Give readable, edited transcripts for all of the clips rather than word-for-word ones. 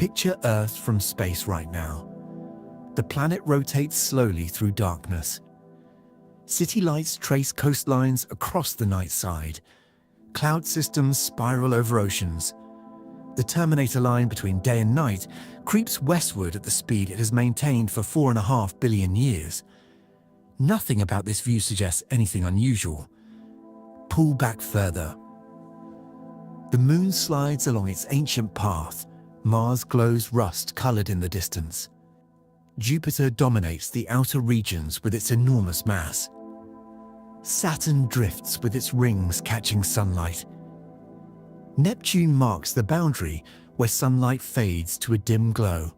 Picture Earth from space right now. The planet rotates slowly through darkness. City lights trace coastlines across the night side. Cloud systems spiral over oceans. The Terminator line between day and night creeps westward at the speed it has maintained for 4.5 billion years. Nothing about this view suggests anything unusual. Pull back further. The moon slides along its ancient path. Mars glows rust-colored in the distance. Jupiter dominates the outer regions with its enormous mass. Saturn drifts with its rings catching sunlight. Neptune marks the boundary where sunlight fades to a dim glow.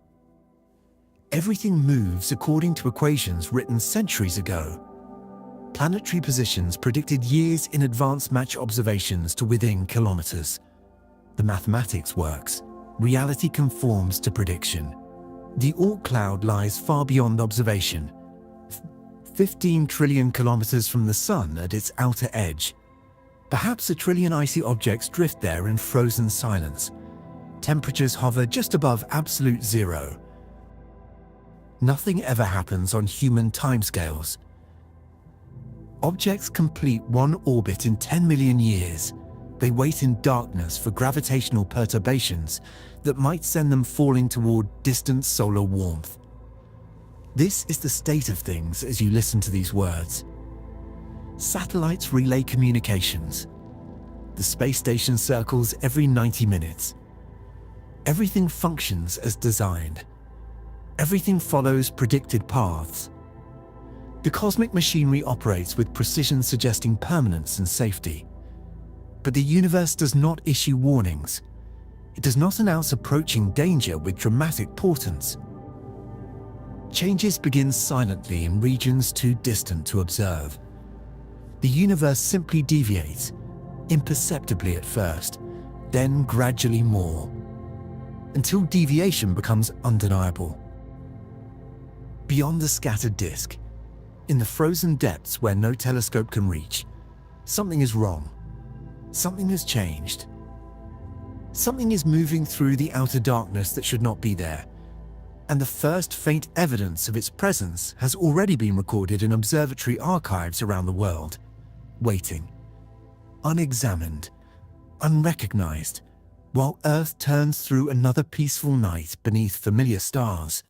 Everything moves according to equations written centuries ago. Planetary positions predicted years in advance match observations to within kilometers. The mathematics works. Reality conforms to prediction. The Oort cloud lies far beyond observation, 15 trillion kilometers from the Sun at its outer edge. Perhaps a trillion icy objects drift there in frozen silence. Temperatures hover just above absolute zero. Nothing ever happens on human timescales. Objects complete one orbit in 10 million years. They wait in darkness for gravitational perturbations that might send them falling toward distant solar warmth. This is the state of things as you listen to these words. Satellites relay communications. The space station circles every 90 minutes. Everything functions as designed. Everything follows predicted paths. The cosmic machinery operates with precision suggesting permanence and safety. But the universe does not issue warnings. It does not announce approaching danger with dramatic portents. Changes begin silently in regions too distant to observe. The universe simply deviates, imperceptibly at first, then gradually more, until deviation becomes undeniable. Beyond the scattered disk, in the frozen depths where no telescope can reach, something is wrong. Something has changed. Something is moving through the outer darkness that should not be there, and the first faint evidence of its presence has already been recorded in observatory archives around the world, waiting, unexamined, unrecognized, while Earth turns through another peaceful night beneath familiar stars.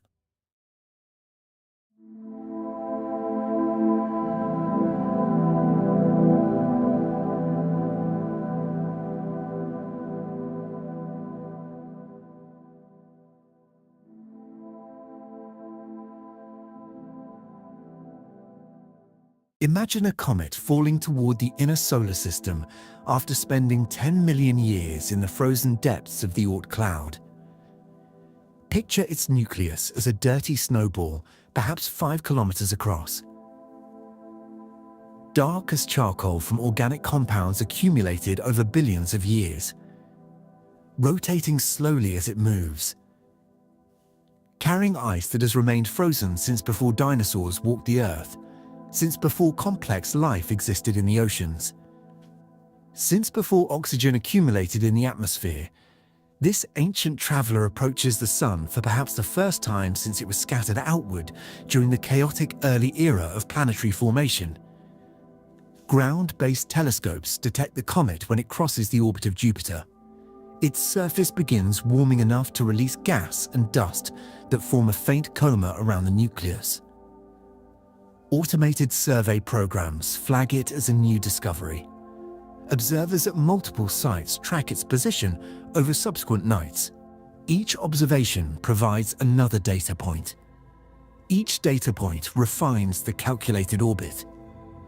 Imagine a comet falling toward the inner solar system after spending 10 million years in the frozen depths of the Oort cloud. Picture its nucleus as a dirty snowball, perhaps 5 kilometers across. Dark as charcoal from organic compounds accumulated over billions of years, rotating slowly as it moves, carrying ice that has remained frozen since before dinosaurs walked the Earth, since before complex life existed in the oceans. Since before oxygen accumulated in the atmosphere, this ancient traveler approaches the Sun for perhaps the first time since it was scattered outward during the chaotic early era of planetary formation. Ground-based telescopes detect the comet when it crosses the orbit of Jupiter. Its surface begins warming enough to release gas and dust that form a faint coma around the nucleus. Automated survey programs flag it as a new discovery. Observers at multiple sites track its position over subsequent nights. Each observation provides another data point. Each data point refines the calculated orbit.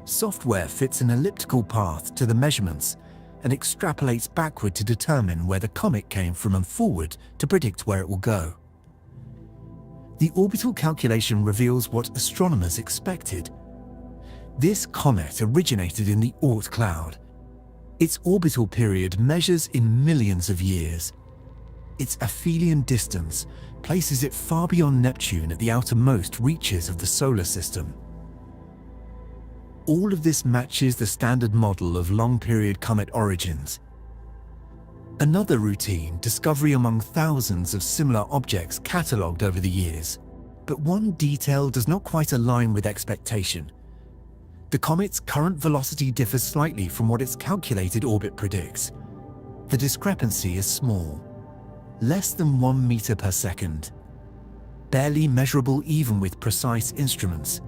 Software fits an elliptical path to the measurements and extrapolates backward to determine where the comet came from and forward to predict where it will go. The orbital calculation reveals what astronomers expected. This comet originated in the Oort cloud. Its orbital period measures in millions of years. Its aphelion distance places it far beyond Neptune at the outermost reaches of the solar system. All of this matches the standard model of long-period comet origins. Another routine discovery among thousands of similar objects catalogued over the years. But one detail does not quite align with expectation. The comet's current velocity differs slightly from what its calculated orbit predicts. The discrepancy is small, less than 1 meter per second, barely measurable even with precise instruments.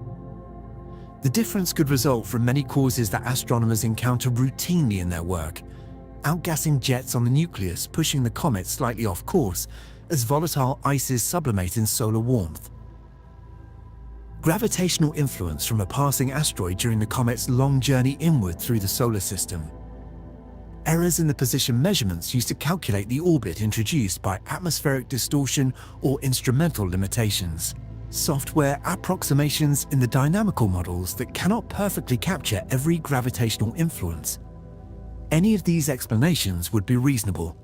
The difference could result from many causes that astronomers encounter routinely in their work: outgassing jets on the nucleus pushing the comet slightly off course as volatile ices sublimate in solar warmth, gravitational influence from a passing asteroid during the comet's long journey inward through the solar system, errors in the position measurements used to calculate the orbit introduced by atmospheric distortion or instrumental limitations, software approximations in the dynamical models that cannot perfectly capture every gravitational influence. Any of these explanations would be reasonable.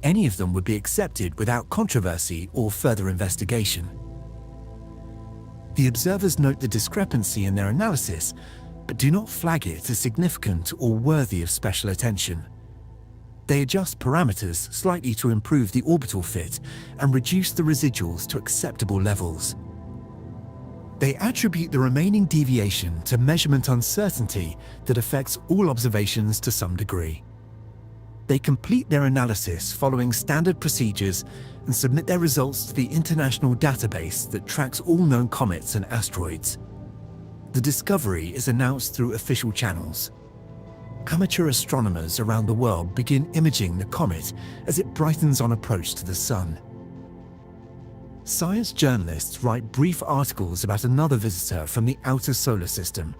Any of them would be accepted without controversy or further investigation. The observers note the discrepancy in their analysis, but do not flag it as significant or worthy of special attention. They adjust parameters slightly to improve the orbital fit and reduce the residuals to acceptable levels. They attribute the remaining deviation to measurement uncertainty that affects all observations to some degree. They complete their analysis following standard procedures and submit their results to the international database that tracks all known comets and asteroids. The discovery is announced through official channels. Amateur astronomers around the world begin imaging the comet as it brightens on approach to the Sun. Science journalists write brief articles about another visitor from the outer solar system.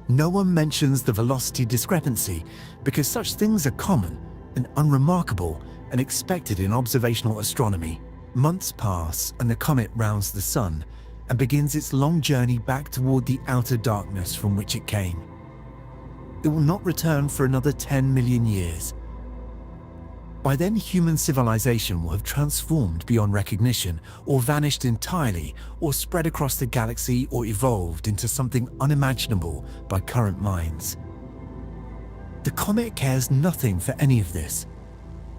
No one mentions the velocity discrepancy because such things are common and unremarkable and expected in observational astronomy. Months pass and the comet rounds the Sun and begins its long journey back toward the outer darkness from which it came. It will not return for another 10 million years. By then, human civilization will have transformed beyond recognition, or vanished entirely, or spread across the galaxy, or evolved into something unimaginable by current minds. The comet cares nothing for any of this.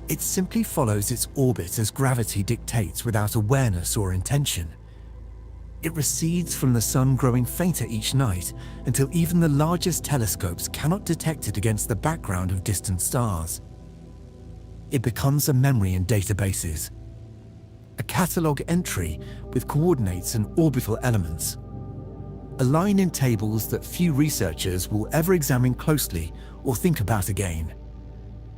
It simply follows its orbit as gravity dictates without awareness or intention. It recedes from the Sun, growing fainter each night until even the largest telescopes cannot detect it against the background of distant stars. It becomes a memory in databases, a catalogue entry with coordinates and orbital elements, a line in tables that few researchers will ever examine closely or think about again.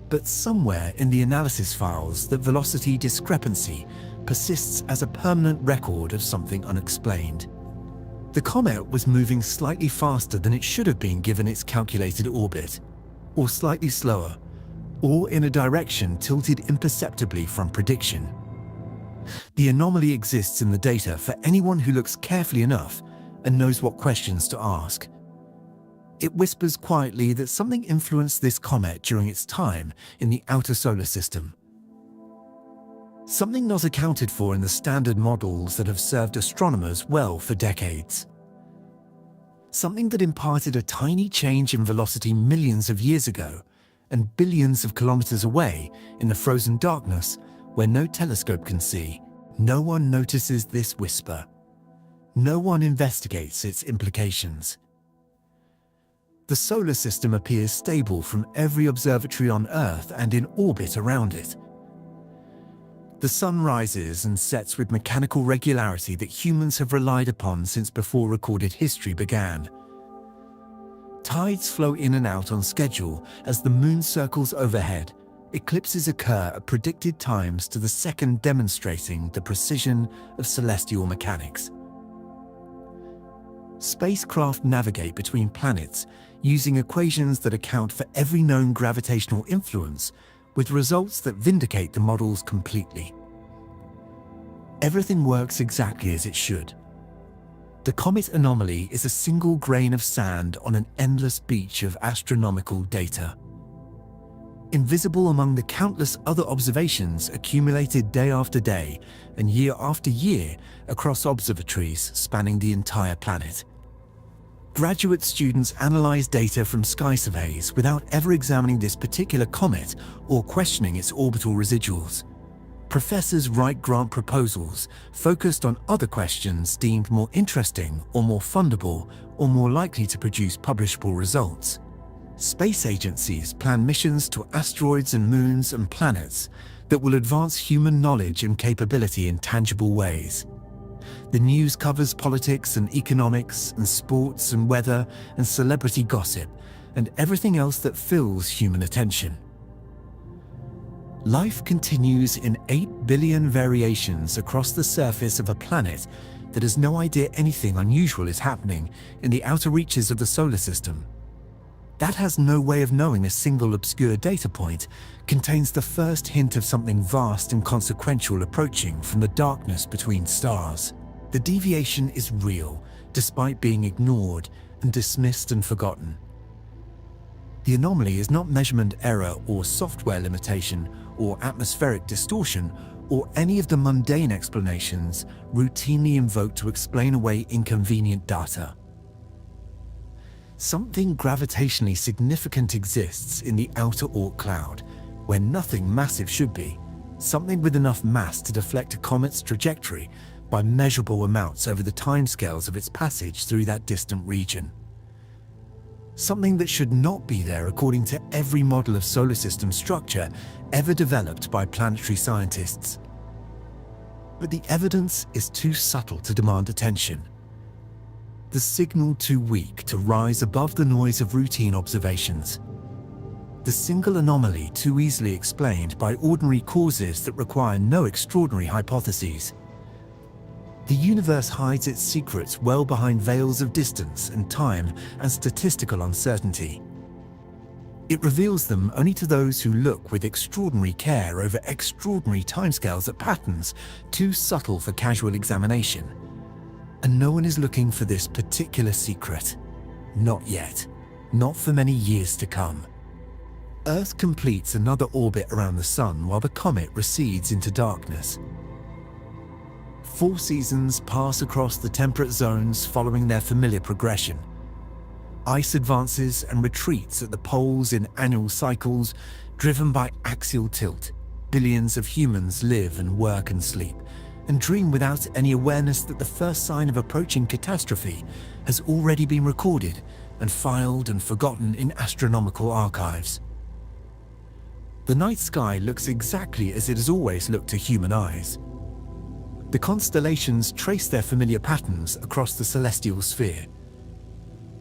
But somewhere in the analysis files, the velocity discrepancy persists as a permanent record of something unexplained. The comet was moving slightly faster than it should have been given its calculated orbit, or slightly slower, or in a direction tilted imperceptibly from prediction. The anomaly exists in the data for anyone who looks carefully enough and knows what questions to ask. It whispers quietly that something influenced this comet during its time in the outer solar system. Something not accounted for in the standard models that have served astronomers well for decades. Something that imparted a tiny change in velocity millions of years ago and billions of kilometers away in the frozen darkness where no telescope can see. No one notices this whisper. No one investigates its implications. The solar system appears stable from every observatory on Earth and in orbit around it. The Sun rises and sets with mechanical regularity that humans have relied upon since before recorded history began. Tides flow in and out on schedule as the Moon circles overhead. Eclipses occur at predicted times to the second, demonstrating the precision of celestial mechanics. Spacecraft navigate between planets using equations that account for every known gravitational influence, with results that vindicate the models completely. Everything works exactly as it should. The comet anomaly is a single grain of sand on an endless beach of astronomical data. Invisible among the countless other observations accumulated day after day and year after year across observatories spanning the entire planet. Graduate students analyze data from sky surveys without ever examining this particular comet or questioning its orbital residuals. Professors write grant proposals focused on other questions deemed more interesting or more fundable or more likely to produce publishable results. Space agencies plan missions to asteroids and moons and planets that will advance human knowledge and capability in tangible ways. The news covers politics and economics and sports and weather and celebrity gossip and everything else that fills human attention. Life continues in 8 billion variations across the surface of a planet that has no idea anything unusual is happening in the outer reaches of the solar system. That has no way of knowing a single obscure data point contains the first hint of something vast and consequential approaching from the darkness between stars. The deviation is real, despite being ignored and dismissed and forgotten. The anomaly is not measurement error or software limitation or atmospheric distortion or any of the mundane explanations routinely invoked to explain away inconvenient data. Something gravitationally significant exists in the outer Oort cloud, where nothing massive should be, something with enough mass to deflect a comet's trajectory by measurable amounts over the timescales of its passage through that distant region. Something that should not be there according to every model of solar system structure ever developed by planetary scientists. But the evidence is too subtle to demand attention. The signal too weak to rise above the noise of routine observations. The single anomaly too easily explained by ordinary causes that require no extraordinary hypotheses. The universe hides its secrets well behind veils of distance and time and statistical uncertainty. It reveals them only to those who look with extraordinary care over extraordinary timescales at patterns too subtle for casual examination. And no one is looking for this particular secret. Not yet. Not for many years to come. Earth completes another orbit around the Sun while the comet recedes into darkness. 4 seasons pass across the temperate zones following their familiar progression. Ice advances and retreats at the poles in annual cycles, driven by axial tilt. Billions of humans live and work and sleep, and dream without any awareness that the first sign of approaching catastrophe has already been recorded and filed and forgotten in astronomical archives. The night sky looks exactly as it has always looked to human eyes. The constellations trace their familiar patterns across the celestial sphere.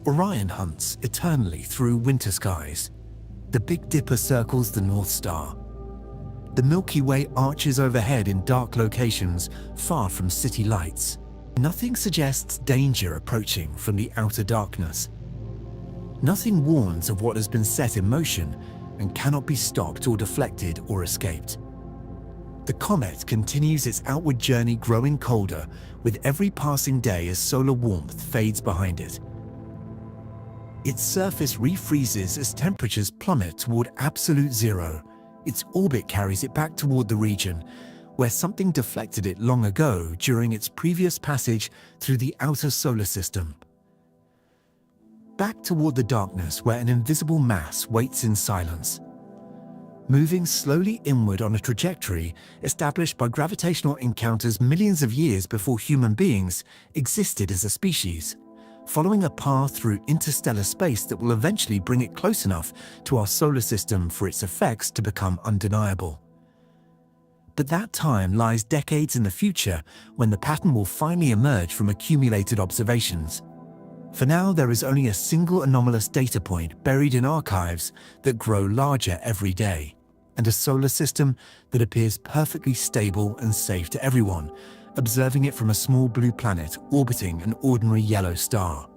Orion hunts eternally through winter skies. The Big Dipper circles the North Star. The Milky Way arches overhead in dark locations far from city lights. Nothing suggests danger approaching from the outer darkness. Nothing warns of what has been set in motion and cannot be stopped or deflected or escaped. The comet continues its outward journey, growing colder with every passing day as solar warmth fades behind it. Its surface refreezes as temperatures plummet toward absolute zero. Its orbit carries it back toward the region where something deflected it long ago during its previous passage through the outer solar system. Back toward the darkness where an invisible mass waits in silence. Moving slowly inward on a trajectory established by gravitational encounters millions of years before human beings existed as a species, following a path through interstellar space that will eventually bring it close enough to our solar system for its effects to become undeniable. But that time lies decades in the future when the pattern will finally emerge from accumulated observations. For now, there is only a single anomalous data point buried in archives that grow larger every day, and a solar system that appears perfectly stable and safe to everyone, observing it from a small blue planet orbiting an ordinary yellow star.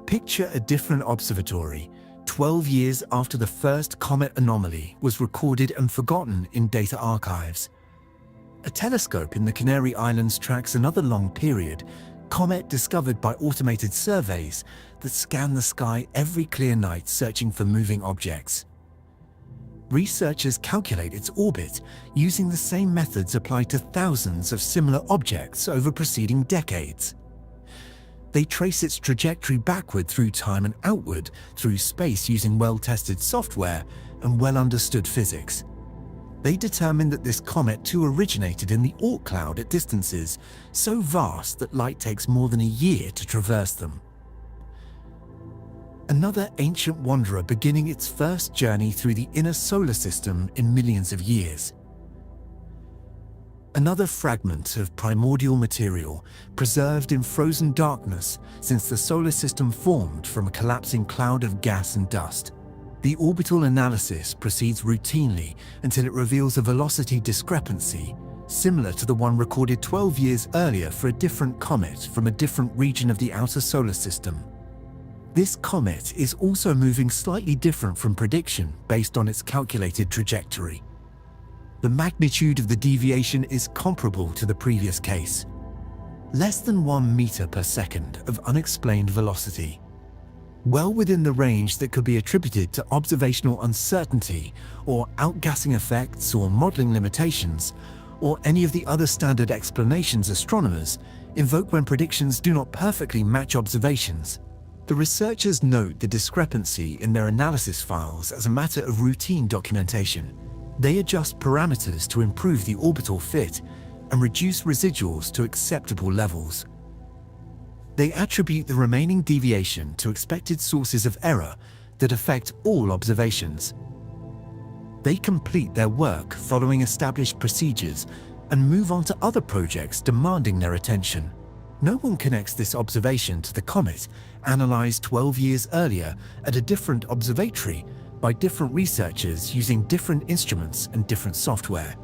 Picture a different observatory, 12 years after the first comet anomaly was recorded and forgotten in data archives. A telescope in the Canary Islands tracks another long period, comet discovered by automated surveys that scan the sky every clear night searching for moving objects. Researchers calculate its orbit using the same methods applied to thousands of similar objects over preceding decades. They trace its trajectory backward through time and outward through space using well-tested software and well-understood physics. They determine that this comet too originated in the Oort cloud at distances so vast that light takes more than a year to traverse them. Another ancient wanderer beginning its first journey through the inner solar system in millions of years. Another fragment of primordial material preserved in frozen darkness since the solar system formed from a collapsing cloud of gas and dust. The orbital analysis proceeds routinely until it reveals a velocity discrepancy similar to the one recorded 12 years earlier for a different comet from a different region of the outer solar system. This comet is also moving slightly different from prediction based on its calculated trajectory. The magnitude of the deviation is comparable to the previous case. Less than 1 meter per second of unexplained velocity. Well within the range that could be attributed to observational uncertainty or outgassing effects or modeling limitations, or any of the other standard explanations astronomers invoke when predictions do not perfectly match observations. The researchers note the discrepancy in their analysis files as a matter of routine documentation. They adjust parameters to improve the orbital fit and reduce residuals to acceptable levels. They attribute the remaining deviation to expected sources of error that affect all observations. They complete their work following established procedures and move on to other projects demanding their attention. No one connects this observation to the comet analyzed 12 years earlier at a different observatory by different researchers using different instruments and different software.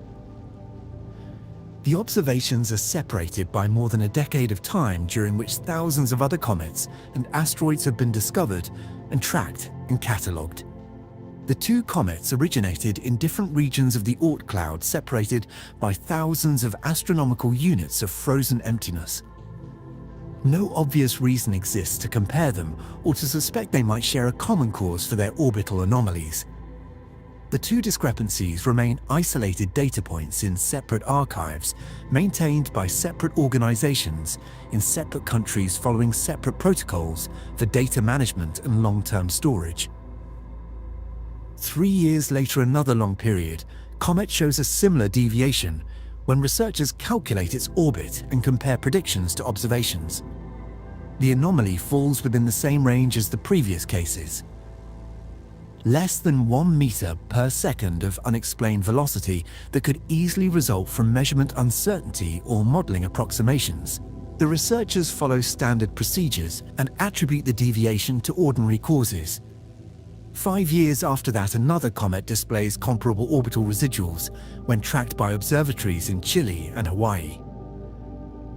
The observations are separated by more than a decade of time during which thousands of other comets and asteroids have been discovered and tracked and catalogued. The two comets originated in different regions of the Oort cloud separated by thousands of astronomical units of frozen emptiness. No obvious reason exists to compare them or to suspect they might share a common cause for their orbital anomalies. The two discrepancies remain isolated data points in separate archives, maintained by separate organizations in separate countries following separate protocols for data management and long-term storage. 3 years later, another long period, comet shows a similar deviation when researchers calculate its orbit and compare predictions to observations. The anomaly falls within the same range as the previous cases. Less than 1 meter per second of unexplained velocity that could easily result from measurement uncertainty or modeling approximations. The researchers follow standard procedures and attribute the deviation to ordinary causes. 5 years after that, another comet displays comparable orbital residuals when tracked by observatories in Chile and Hawaii.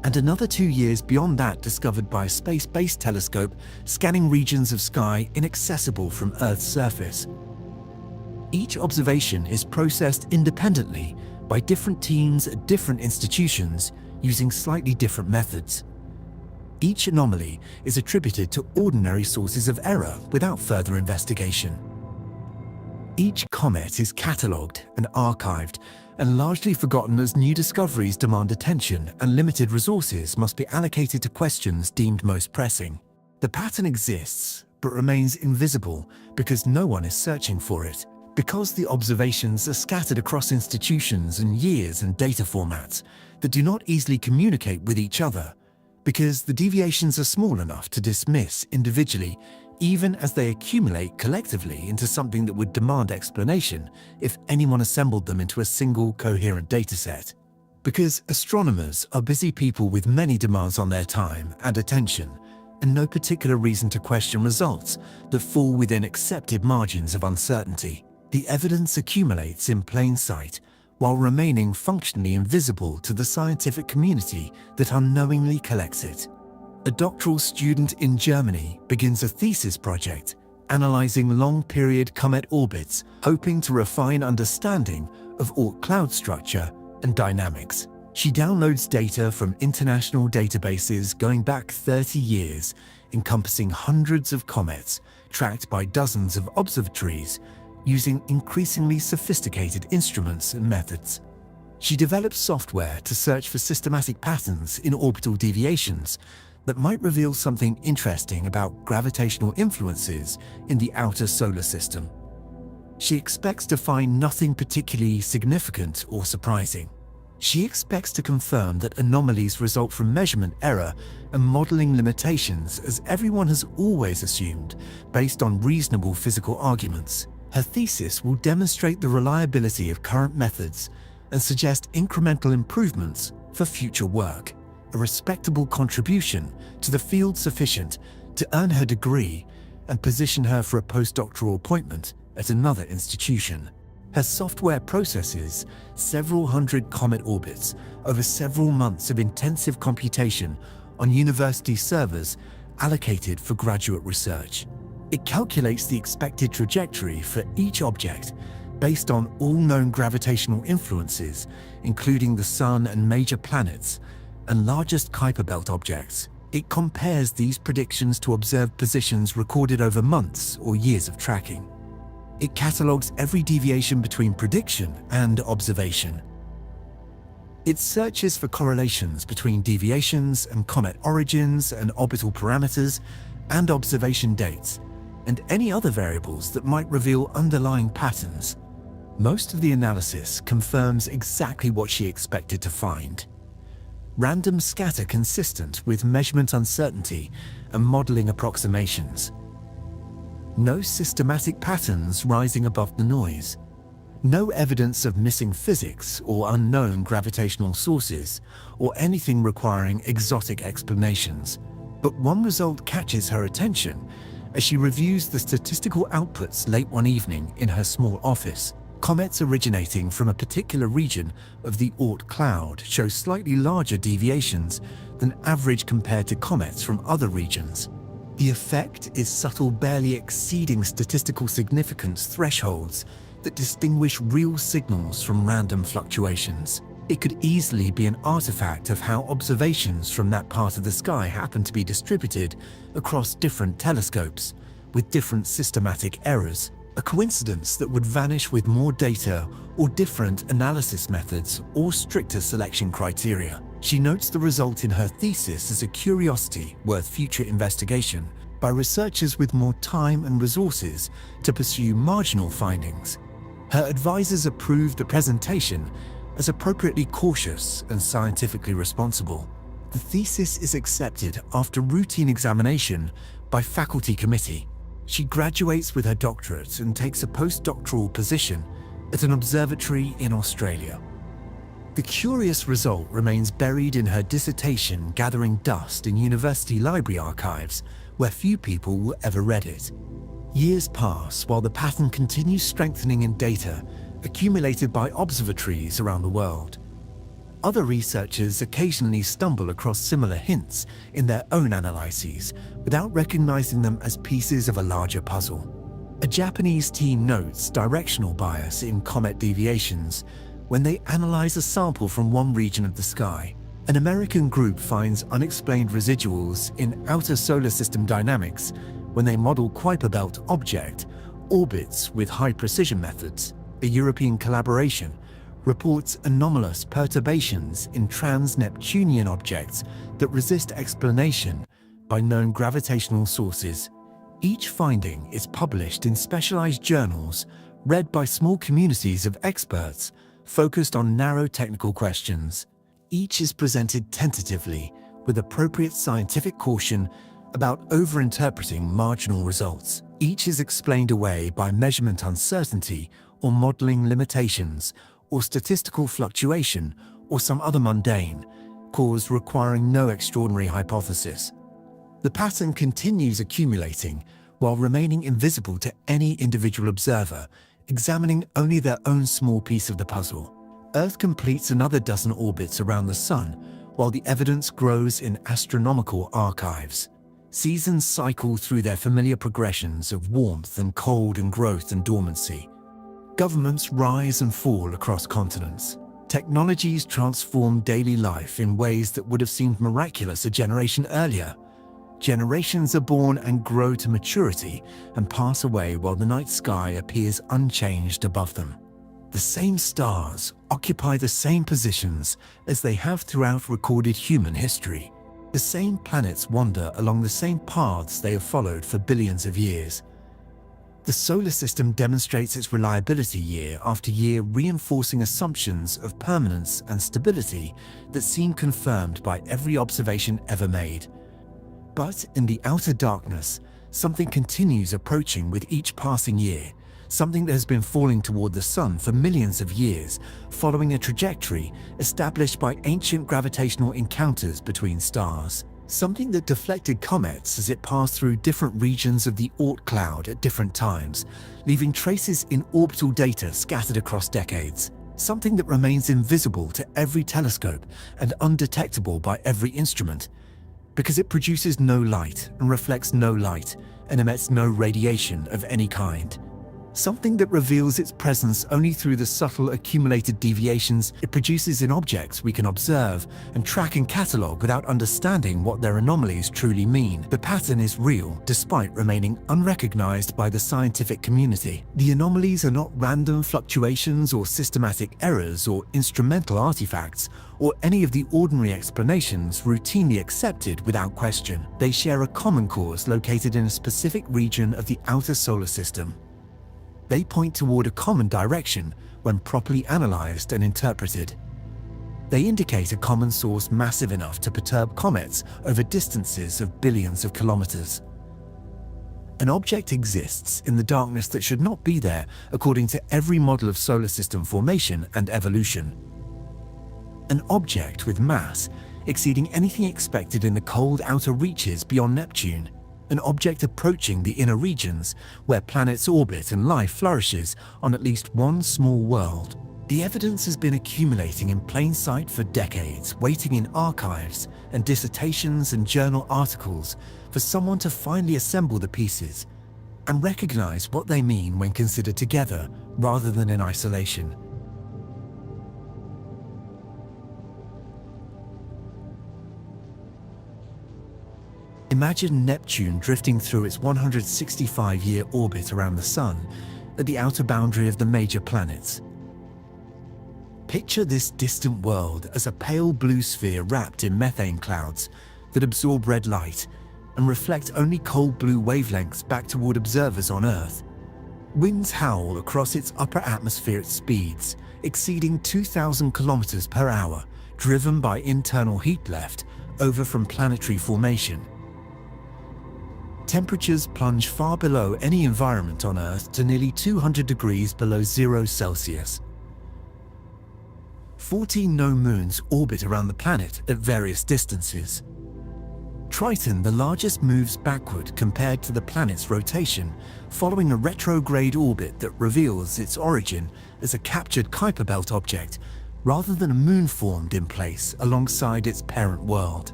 And another 2 years beyond that discovered by a space-based telescope scanning regions of sky inaccessible from Earth's surface. Each observation is processed independently by different teams at different institutions using slightly different methods. Each anomaly is attributed to ordinary sources of error without further investigation. Each comet is catalogued and archived and largely forgotten as new discoveries demand attention and limited resources must be allocated to questions deemed most pressing. The pattern exists, but remains invisible because no one is searching for it, because the observations are scattered across institutions and years and data formats that do not easily communicate with each other, because the deviations are small enough to dismiss individually, even as they accumulate collectively into something that would demand explanation if anyone assembled them into a single coherent dataset. Because astronomers are busy people with many demands on their time and attention, and no particular reason to question results that fall within accepted margins of uncertainty. The evidence accumulates in plain sight while remaining functionally invisible to the scientific community that unknowingly collects it. A doctoral student in Germany begins a thesis project analyzing long-period comet orbits, hoping to refine understanding of Oort cloud structure and dynamics. She downloads data from international databases going back 30 years, encompassing hundreds of comets, tracked by dozens of observatories, using increasingly sophisticated instruments and methods. She develops software to search for systematic patterns in orbital deviations that might reveal something interesting about gravitational influences in the outer solar system. She expects to find nothing particularly significant or surprising. She expects to confirm that anomalies result from measurement error and modeling limitations, as everyone has always assumed, based on reasonable physical arguments. Her thesis will demonstrate the reliability of current methods and suggest incremental improvements for future work, a respectable contribution to the field sufficient to earn her degree and position her for a postdoctoral appointment at another institution. Her software processes several hundred comet orbits over several months of intensive computation on university servers allocated for graduate research. It calculates the expected trajectory for each object based on all known gravitational influences, including the Sun and major planets, and largest Kuiper Belt objects. It compares these predictions to observed positions recorded over months or years of tracking. It catalogues every deviation between prediction and observation. It searches for correlations between deviations and comet origins and orbital parameters and observation dates, and any other variables that might reveal underlying patterns. Most of the analysis confirms exactly what she expected to find: random scatter consistent with measurement uncertainty and modeling approximations. No systematic patterns rising above the noise. No evidence of missing physics or unknown gravitational sources, or anything requiring exotic explanations. But one result catches her attention as she reviews the statistical outputs late one evening in her small office. Comets originating from a particular region of the Oort cloud show slightly larger deviations than average compared to comets from other regions. The effect is subtle, barely exceeding statistical significance thresholds that distinguish real signals from random fluctuations. It could easily be an artifact of how observations from that part of the sky happen to be distributed across different telescopes, with different systematic errors. A coincidence that would vanish with more data or different analysis methods or stricter selection criteria. She notes the result in her thesis as a curiosity worth future investigation by researchers with more time and resources to pursue marginal findings. Her advisors approved the presentation as appropriately cautious and scientifically responsible. The thesis is accepted after routine examination by faculty committee. She graduates with her doctorate and takes a postdoctoral position at an observatory in Australia. The curious result remains buried in her dissertation, gathering dust in university library archives, where few people will ever read it. Years pass while the pattern continues strengthening in data accumulated by observatories around the world. Other researchers occasionally stumble across similar hints in their own analyses without recognizing them as pieces of a larger puzzle. A Japanese team notes directional bias in comet deviations when they analyze a sample from one region of the sky. An American group finds unexplained residuals in outer solar system dynamics when they model Kuiper Belt object orbits with high-precision methods. A European collaboration reports anomalous perturbations in trans-Neptunian objects that resist explanation by known gravitational sources. Each finding is published in specialized journals read by small communities of experts focused on narrow technical questions. Each is presented tentatively with appropriate scientific caution about overinterpreting marginal results. Each is explained away by measurement uncertainty or modeling limitations or statistical fluctuation or some other mundane cause requiring no extraordinary hypothesis. The pattern continues accumulating while remaining invisible to any individual observer, examining only their own small piece of the puzzle. Earth completes another dozen orbits around the Sun, while the evidence grows in astronomical archives. Seasons cycle through their familiar progressions of warmth and cold and growth and dormancy. Governments rise and fall across continents. Technologies transform daily life in ways that would have seemed miraculous a generation earlier. Generations are born and grow to maturity and pass away while the night sky appears unchanged above them. The same stars occupy the same positions as they have throughout recorded human history. The same planets wander along the same paths they have followed for billions of years. The solar system demonstrates its reliability year after year, reinforcing assumptions of permanence and stability that seem confirmed by every observation ever made. But in the outer darkness, something continues approaching with each passing year, something that has been falling toward the sun for millions of years, following a trajectory established by ancient gravitational encounters between stars. Something that deflected comets as it passed through different regions of the Oort cloud at different times, leaving traces in orbital data scattered across decades. Something that remains invisible to every telescope and undetectable by every instrument, because it produces no light and reflects no light and emits no radiation of any kind. Something that reveals its presence only through the subtle accumulated deviations it produces in objects we can observe and track and catalogue without understanding what their anomalies truly mean. The pattern is real, despite remaining unrecognized by the scientific community. The anomalies are not random fluctuations or systematic errors or instrumental artifacts or any of the ordinary explanations routinely accepted without question. They share a common cause located in a specific region of the outer solar system. They point toward a common direction when properly analyzed and interpreted. They indicate a common source massive enough to perturb comets over distances of billions of kilometers. An object exists in the darkness that should not be there according to every model of solar system formation and evolution. An object with mass exceeding anything expected in the cold outer reaches beyond Neptune. An object approaching the inner regions where planets orbit and life flourishes on at least one small world. The evidence has been accumulating in plain sight for decades, waiting in archives and dissertations and journal articles for someone to finally assemble the pieces and recognize what they mean when considered together rather than in isolation. Imagine Neptune drifting through its 165-year orbit around the Sun at the outer boundary of the major planets. Picture this distant world as a pale blue sphere wrapped in methane clouds that absorb red light and reflect only cold blue wavelengths back toward observers on Earth. Winds howl across its upper atmosphere at speeds exceeding 2,000 kilometers per hour, driven by internal heat left over from planetary formation. Temperatures plunge far below any environment on Earth to nearly 200 degrees below 0 Celsius. 14 known moons orbit around the planet at various distances. Triton, the largest, moves backward compared to the planet's rotation, following a retrograde orbit that reveals its origin as a captured Kuiper Belt object rather than a moon formed in place alongside its parent world.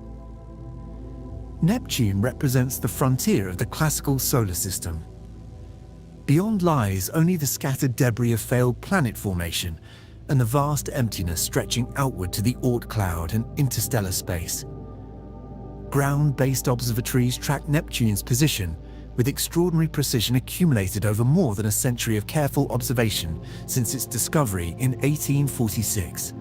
Neptune represents the frontier of the classical solar system. Beyond lies only the scattered debris of failed planet formation and the vast emptiness stretching outward to the Oort cloud and interstellar space. Ground-based observatories track Neptune's position with extraordinary precision accumulated over more than a century of careful observation since its discovery in 1846.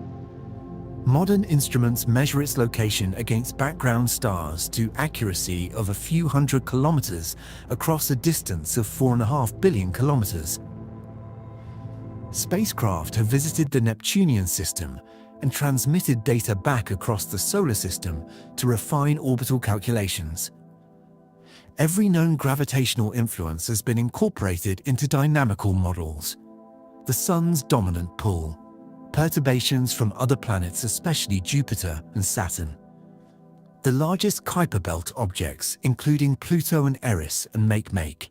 Modern instruments measure its location against background stars to accuracy of a few hundred kilometers across a distance of 4.5 billion kilometers. Spacecraft have visited the Neptunian system and transmitted data back across the solar system to refine orbital calculations. Every known gravitational influence has been incorporated into dynamical models. The Sun's dominant pull, perturbations from other planets, especially Jupiter and Saturn. The largest Kuiper Belt objects, including Pluto and Eris and Makemake.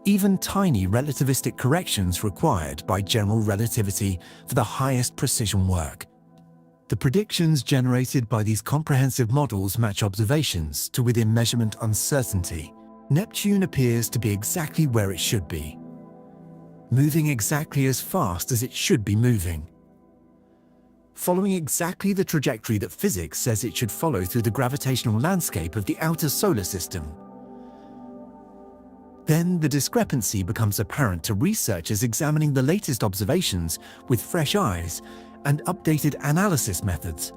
Even tiny relativistic corrections required by general relativity for the highest precision work. The predictions generated by these comprehensive models match observations to within measurement uncertainty. Neptune appears to be exactly where it should be, moving exactly as fast as it should be moving. following exactly the trajectory that physics says it should follow through the gravitational landscape of the outer solar system. Then the discrepancy becomes apparent to researchers examining the latest observations with fresh eyes and updated analysis methods.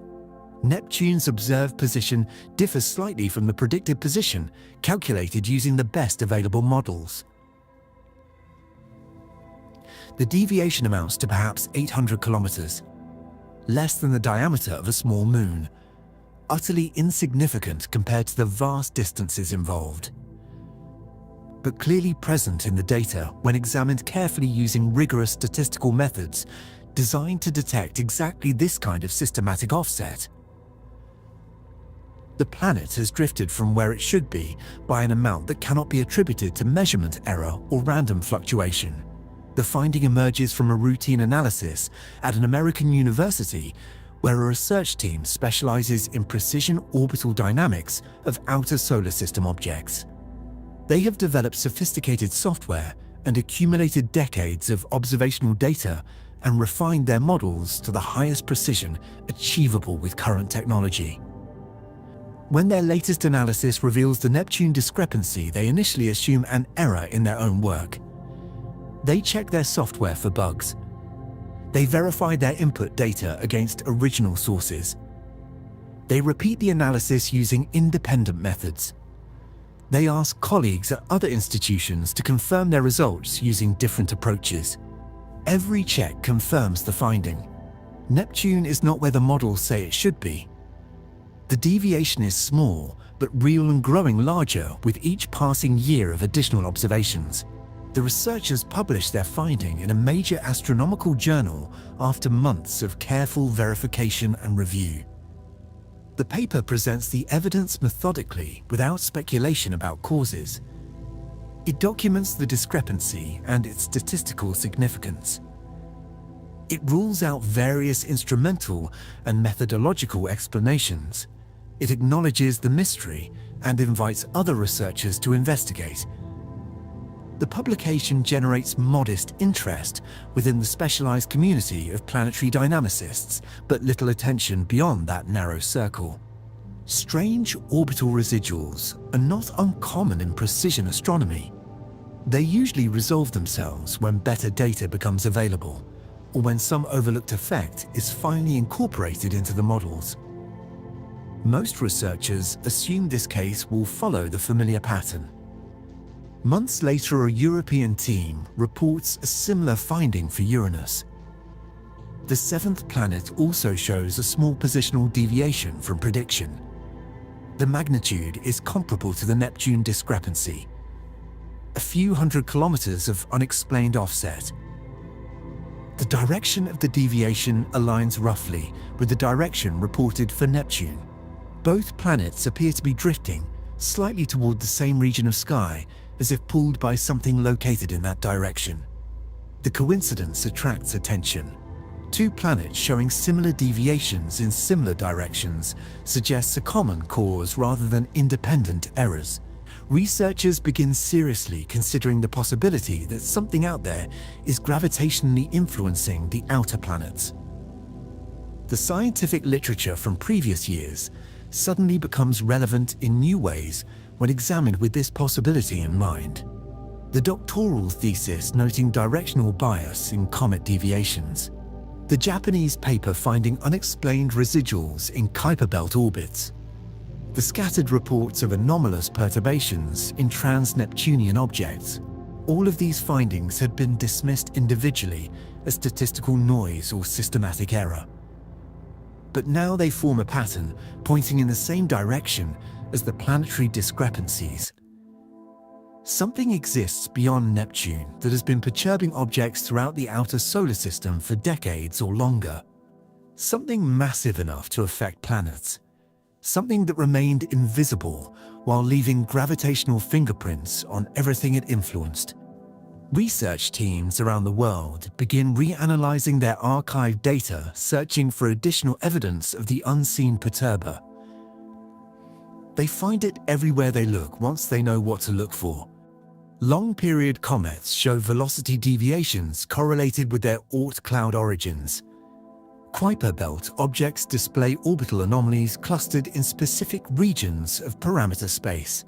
Neptune's observed position differs slightly from the predicted position, calculated using the best available models. The deviation amounts to perhaps 800 kilometers, less than the diameter of a small moon, utterly insignificant compared to the vast distances involved, but clearly present in the data when examined carefully using rigorous statistical methods designed to detect exactly this kind of systematic offset. The planet has drifted from where it should be by an amount that cannot be attributed to measurement error or random fluctuation. The finding emerges from a routine analysis at an American university where a research team specializes in precision orbital dynamics of outer solar system objects. They have developed sophisticated software and accumulated decades of observational data and refined their models to the highest precision achievable with current technology. When their latest analysis reveals the Neptune discrepancy, they initially assume an error in their own work. They check their software for bugs. They verify their input data against original sources. They repeat the analysis using independent methods. They ask colleagues at other institutions to confirm their results using different approaches. Every check confirms the finding. Neptune is not where the models say it should be. The deviation is small, but real and growing larger with each passing year of additional observations. The researchers published their finding in a major astronomical journal after months of careful verification and review. The paper presents the evidence methodically without speculation about causes. It documents the discrepancy and its statistical significance. It rules out various instrumental and methodological explanations. It acknowledges the mystery and invites other researchers to investigate. The publication generates modest interest within the specialized community of planetary dynamicists, but little attention beyond that narrow circle. Strange orbital residuals are not uncommon in precision astronomy. They usually resolve themselves when better data becomes available, or when some overlooked effect is finally incorporated into the models. Most researchers assume this case will follow the familiar pattern. Months later, a European team reports a similar finding for Uranus. The seventh planet also shows a small positional deviation from prediction. The magnitude is comparable to the Neptune discrepancy. A few hundred kilometers of unexplained offset. The direction of the deviation aligns roughly with the direction reported for Neptune. Both planets appear to be drifting slightly toward the same region of sky, as if pulled by something located in that direction. The coincidence attracts attention. Two planets showing similar deviations in similar directions suggests a common cause rather than independent errors. Researchers begin seriously considering the possibility that something out there is gravitationally influencing the outer planets. The scientific literature from previous years suddenly becomes relevant in new ways when examined with this possibility in mind. The doctoral thesis noting directional bias in comet deviations. The Japanese paper finding unexplained residuals in Kuiper belt orbits. The scattered reports of anomalous perturbations in trans-Neptunian objects. All of these findings had been dismissed individually as statistical noise or systematic error. But now they form a pattern pointing in the same direction as the planetary discrepancies. Something exists beyond Neptune that has been perturbing objects throughout the outer solar system for decades or longer. Something massive enough to affect planets. Something that remained invisible while leaving gravitational fingerprints on everything it influenced. Research teams around the world begin reanalyzing their archived data, searching for additional evidence of the unseen perturber. They find it everywhere they look once they know what to look for. Long-period comets show velocity deviations correlated with their Oort cloud origins. Kuiper belt objects display orbital anomalies clustered in specific regions of parameter space.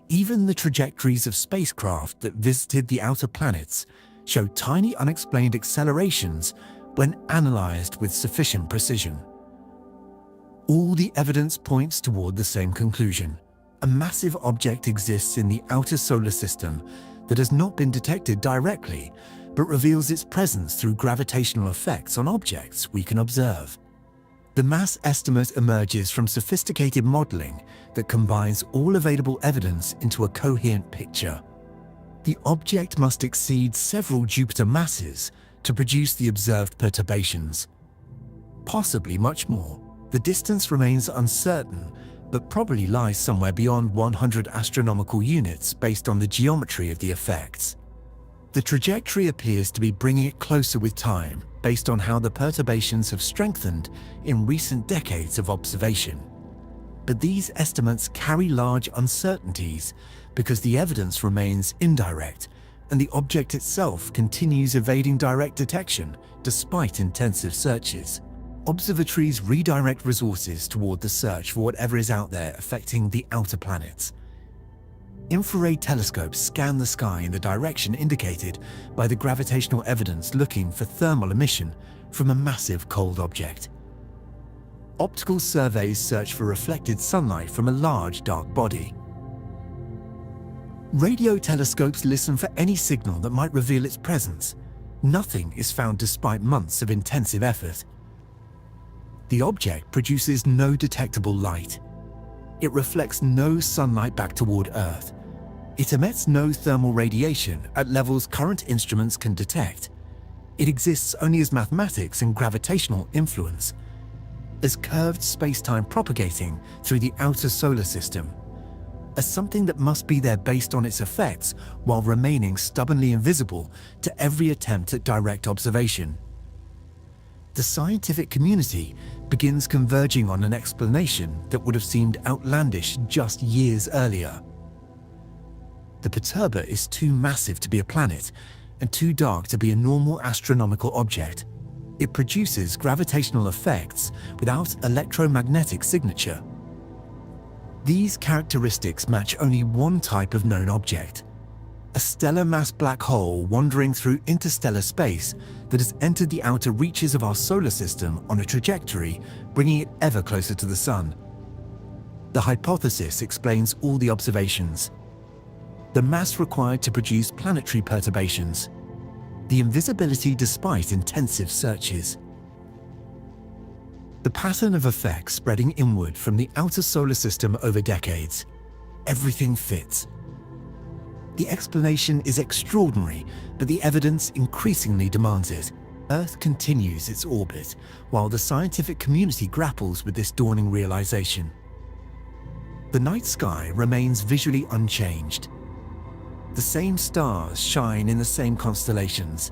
Even the trajectories of spacecraft that visited the outer planets show tiny unexplained accelerations when analyzed with sufficient precision. All the evidence points toward the same conclusion. A massive object exists in the outer solar system that has not been detected directly, but reveals its presence through gravitational effects on objects we can observe. The mass estimate emerges from sophisticated modeling that combines all available evidence into a coherent picture. The object must exceed several Jupiter masses to produce the observed perturbations. Possibly much more. The distance remains uncertain, but probably lies somewhere beyond 100 astronomical units based on the geometry of the effects. The trajectory appears to be bringing it closer with time, based on how the perturbations have strengthened in recent decades of observation. But these estimates carry large uncertainties because the evidence remains indirect and the object itself continues evading direct detection despite intensive searches. Observatories redirect resources toward the search for whatever is out there affecting the outer planets. Infrared telescopes scan the sky in the direction indicated by the gravitational evidence, looking for thermal emission from a massive cold object. Optical surveys search for reflected sunlight from a large dark body. Radio telescopes listen for any signal that might reveal its presence. Nothing is found despite months of intensive effort. The object produces no detectable light. It reflects no sunlight back toward Earth. It emits no thermal radiation at levels current instruments can detect. It exists only as mathematics and gravitational influence, as curved space-time propagating through the outer solar system, as something that must be there based on its effects while remaining stubbornly invisible to every attempt at direct observation. The scientific community begins converging on an explanation that would have seemed outlandish just years earlier. The perturber is too massive to be a planet and too dark to be a normal astronomical object. It produces gravitational effects without electromagnetic signature. These characteristics match only one type of known object: a stellar mass black hole wandering through interstellar space that has entered the outer reaches of our solar system on a trajectory bringing it ever closer to the Sun. The hypothesis explains all the observations: the mass required to produce planetary perturbations, the invisibility despite intensive searches, the pattern of effects spreading inward from the outer solar system over decades. Everything fits. The explanation is extraordinary, but the evidence increasingly demands it. Earth continues its orbit, while the scientific community grapples with this dawning realization. The night sky remains visually unchanged. The same stars shine in the same constellations.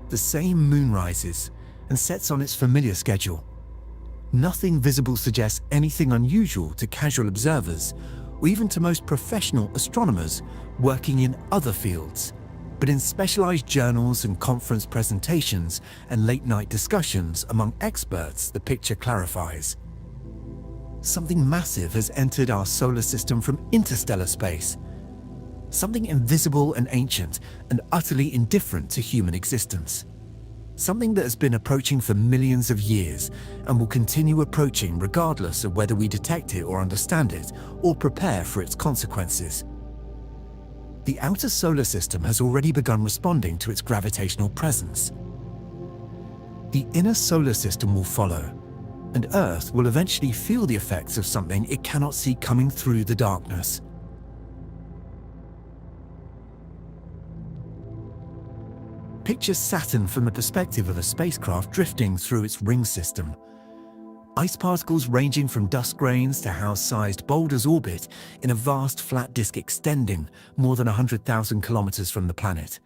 The same moon rises and sets on its familiar schedule. Nothing visible suggests anything unusual to casual observers, or even to most professional astronomers working in other fields. But in specialized journals and conference presentations and late-night discussions among experts, the picture clarifies. Something massive has entered our solar system from interstellar space. Something invisible and ancient and utterly indifferent to human existence. Something that has been approaching for millions of years and will continue approaching regardless of whether we detect it or understand it or prepare for its consequences. The outer solar system has already begun responding to its gravitational presence. The inner solar system will follow, and Earth will eventually feel the effects of something it cannot see coming through the darkness. Picture Saturn from the perspective of a spacecraft drifting through its ring system. Ice particles ranging from dust grains to house-sized boulders orbit in a vast flat disk extending more than 100,000 kilometers from the planet.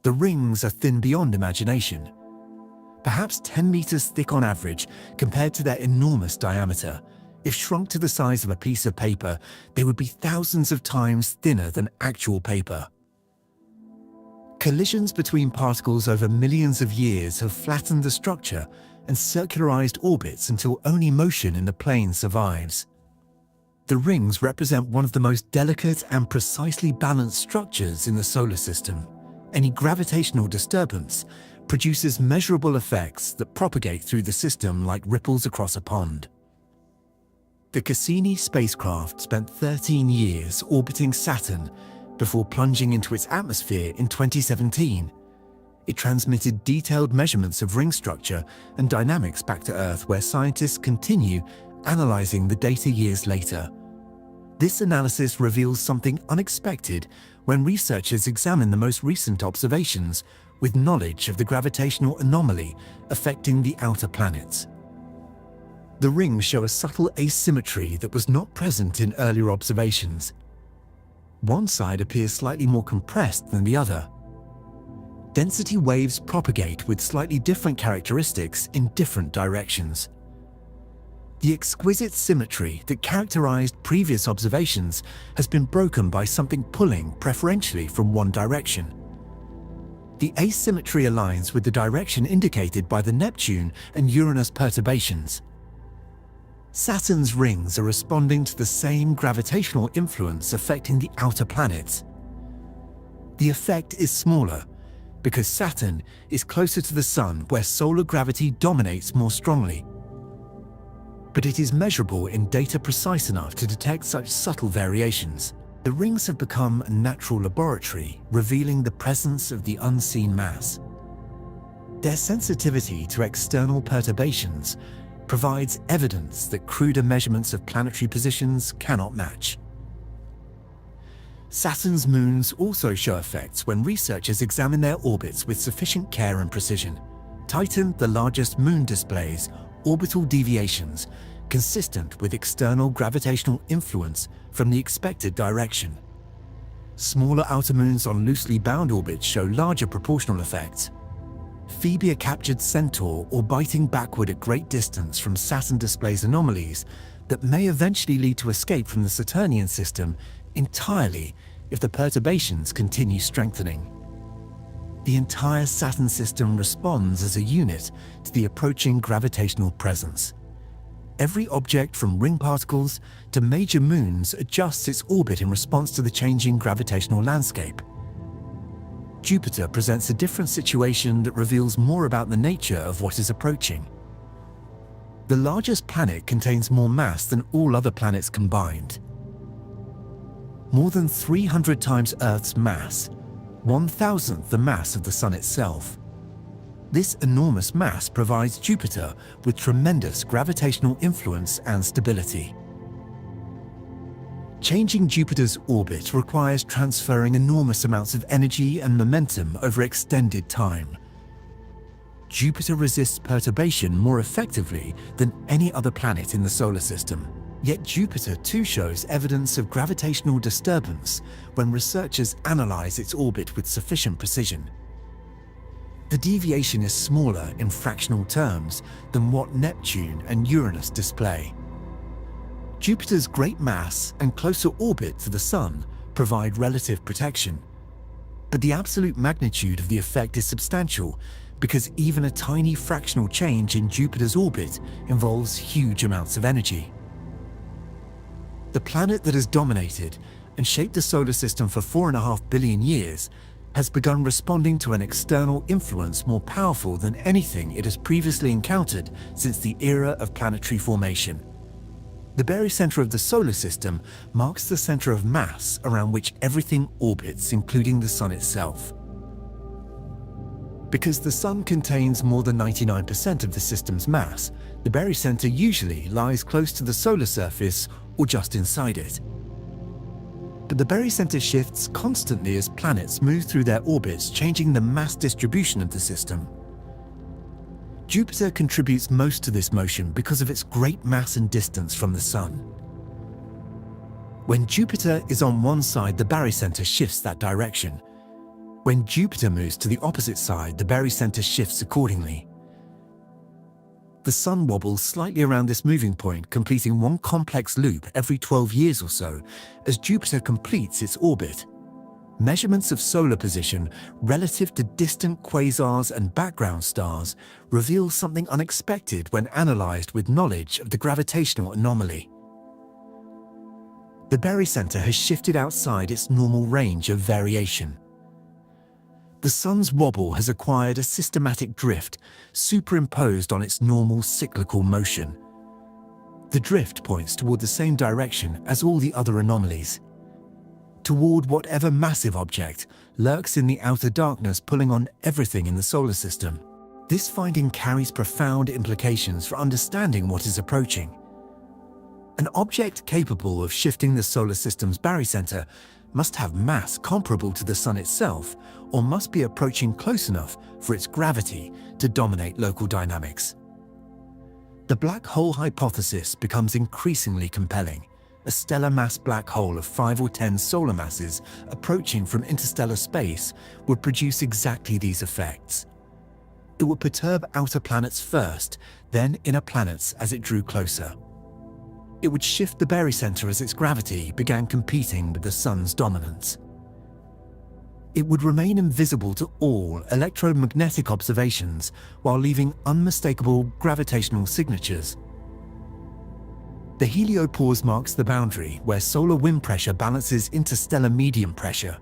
The rings are thin beyond imagination, perhaps 10 meters thick on average compared to their enormous diameter. If shrunk to the size of a piece of paper, they would be thousands of times thinner than actual paper. Collisions between particles over millions of years have flattened the structure and circularized orbits until only motion in the plane survives. The rings represent one of the most delicate and precisely balanced structures in the solar system. Any gravitational disturbance produces measurable effects that propagate through the system like ripples across a pond. The Cassini spacecraft spent 13 years orbiting Saturn before plunging into its atmosphere in 2017. It transmitted detailed measurements of ring structure and dynamics back to Earth, where scientists continue analyzing the data years later. This analysis reveals something unexpected when researchers examine the most recent observations with knowledge of the gravitational anomaly affecting the outer planets. The rings show a subtle asymmetry that was not present in earlier observations. One side appears slightly more compressed than the other. Density waves propagate with slightly different characteristics in different directions. The exquisite symmetry that characterized previous observations has been broken by something pulling preferentially from one direction. The asymmetry aligns with the direction indicated by the Neptune and Uranus perturbations. Saturn's rings are responding to the same gravitational influence affecting the outer planets. The effect is smaller because Saturn is closer to the Sun, where solar gravity dominates more strongly. But it is measurable in data precise enough to detect such subtle variations. The rings have become a natural laboratory, revealing the presence of the unseen mass. Their sensitivity to external perturbations provides evidence that cruder measurements of planetary positions cannot match. Saturn's moons also show effects when researchers examine their orbits with sufficient care and precision. Titan, the largest moon, displays orbital deviations consistent with external gravitational influence from the expected direction. Smaller outer moons on loosely bound orbits show larger proportional effects. Phoebe, a captured Centaur orbiting backward at great distance from Saturn, displays anomalies that may eventually lead to escape from the Saturnian system entirely if the perturbations continue strengthening. The entire Saturn system responds as a unit to the approaching gravitational presence. Every object from ring particles to major moons adjusts its orbit in response to the changing gravitational landscape. Jupiter presents a different situation that reveals more about the nature of what is approaching. The largest planet contains more mass than all other planets combined. More than 300 times Earth's mass, 1,000th the mass of the Sun itself. This enormous mass provides Jupiter with tremendous gravitational influence and stability. Changing Jupiter's orbit requires transferring enormous amounts of energy and momentum over extended time. Jupiter resists perturbation more effectively than any other planet in the solar system. Yet Jupiter too shows evidence of gravitational disturbance when researchers analyze its orbit with sufficient precision. The deviation is smaller in fractional terms than what Neptune and Uranus display. Jupiter's great mass and closer orbit to the Sun provide relative protection. But the absolute magnitude of the effect is substantial because even a tiny fractional change in Jupiter's orbit involves huge amounts of energy. The planet that has dominated and shaped the solar system for 4.5 billion years has begun responding to an external influence more powerful than anything it has previously encountered since the era of planetary formation. The barycenter of the solar system marks the center of mass around which everything orbits, including the Sun itself. Because the Sun contains more than 99% of the system's mass, the barycenter usually lies close to the solar surface or just inside it. But the barycenter shifts constantly as planets move through their orbits, changing the mass distribution of the system. Jupiter contributes most to this motion because of its great mass and distance from the Sun. When Jupiter is on one side, the barycenter shifts that direction. When Jupiter moves to the opposite side, the barycenter shifts accordingly. The Sun wobbles slightly around this moving point, completing one complex loop every 12 years or so as Jupiter completes its orbit. Measurements of solar position relative to distant quasars and background stars reveal something unexpected when analyzed with knowledge of the gravitational anomaly. The barycenter has shifted outside its normal range of variation. The Sun's wobble has acquired a systematic drift superimposed on its normal cyclical motion. The drift points toward the same direction as all the other anomalies, toward whatever massive object lurks in the outer darkness, pulling on everything in the solar system. This finding carries profound implications for understanding what is approaching. An object capable of shifting the solar system's barycenter must have mass comparable to the Sun itself, or must be approaching close enough for its gravity to dominate local dynamics. The black hole hypothesis becomes increasingly compelling. A stellar mass black hole of 5 or 10 solar masses approaching from interstellar space would produce exactly these effects. It would perturb outer planets first, then inner planets as it drew closer. It would shift the barycenter as its gravity began competing with the Sun's dominance. It would remain invisible to all electromagnetic observations while leaving unmistakable gravitational signatures. The heliopause marks the boundary where solar wind pressure balances interstellar medium pressure.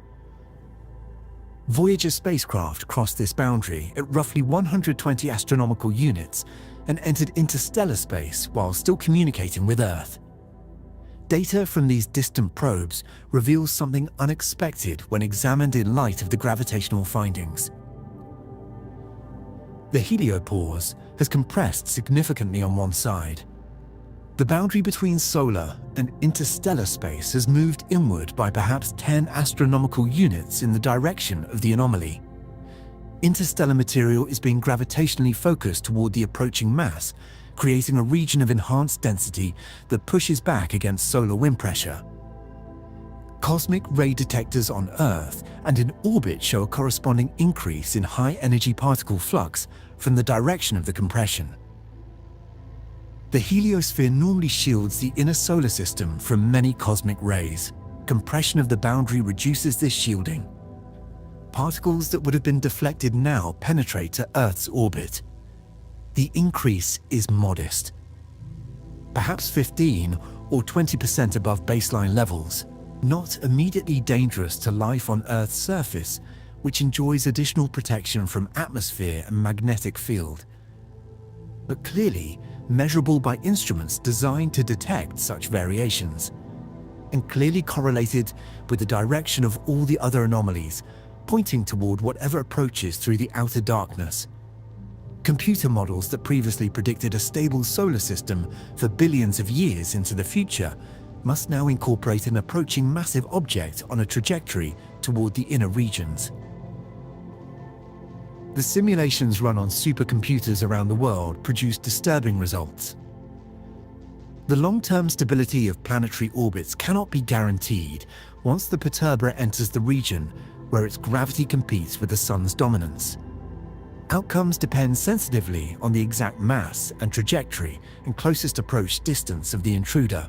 Voyager spacecraft crossed this boundary at roughly 120 astronomical units and entered interstellar space while still communicating with Earth. Data from these distant probes reveals something unexpected when examined in light of the gravitational findings. The heliopause has compressed significantly on one side. The boundary between solar and interstellar space has moved inward by perhaps 10 astronomical units in the direction of the anomaly. Interstellar material is being gravitationally focused toward the approaching mass, creating a region of enhanced density that pushes back against solar wind pressure. Cosmic ray detectors on Earth and in orbit show a corresponding increase in high-energy particle flux from the direction of the compression. The heliosphere normally shields the inner solar system from many cosmic rays. Compression of the boundary reduces this shielding. Particles that would have been deflected now penetrate to Earth's orbit. The increase is modest, perhaps 15 or 20% above baseline levels, not immediately dangerous to life on Earth's surface, which enjoys additional protection from atmosphere and magnetic field, but clearly measurable by instruments designed to detect such variations, and clearly correlated with the direction of all the other anomalies, pointing toward whatever approaches through the outer darkness. Computer models that previously predicted a stable solar system for billions of years into the future must now incorporate an approaching massive object on a trajectory toward the inner regions. The simulations run on supercomputers around the world produce disturbing results. The long-term stability of planetary orbits cannot be guaranteed once the perturber enters the region where its gravity competes with the Sun's dominance. Outcomes depend sensitively on the exact mass and trajectory and closest approach distance of the intruder.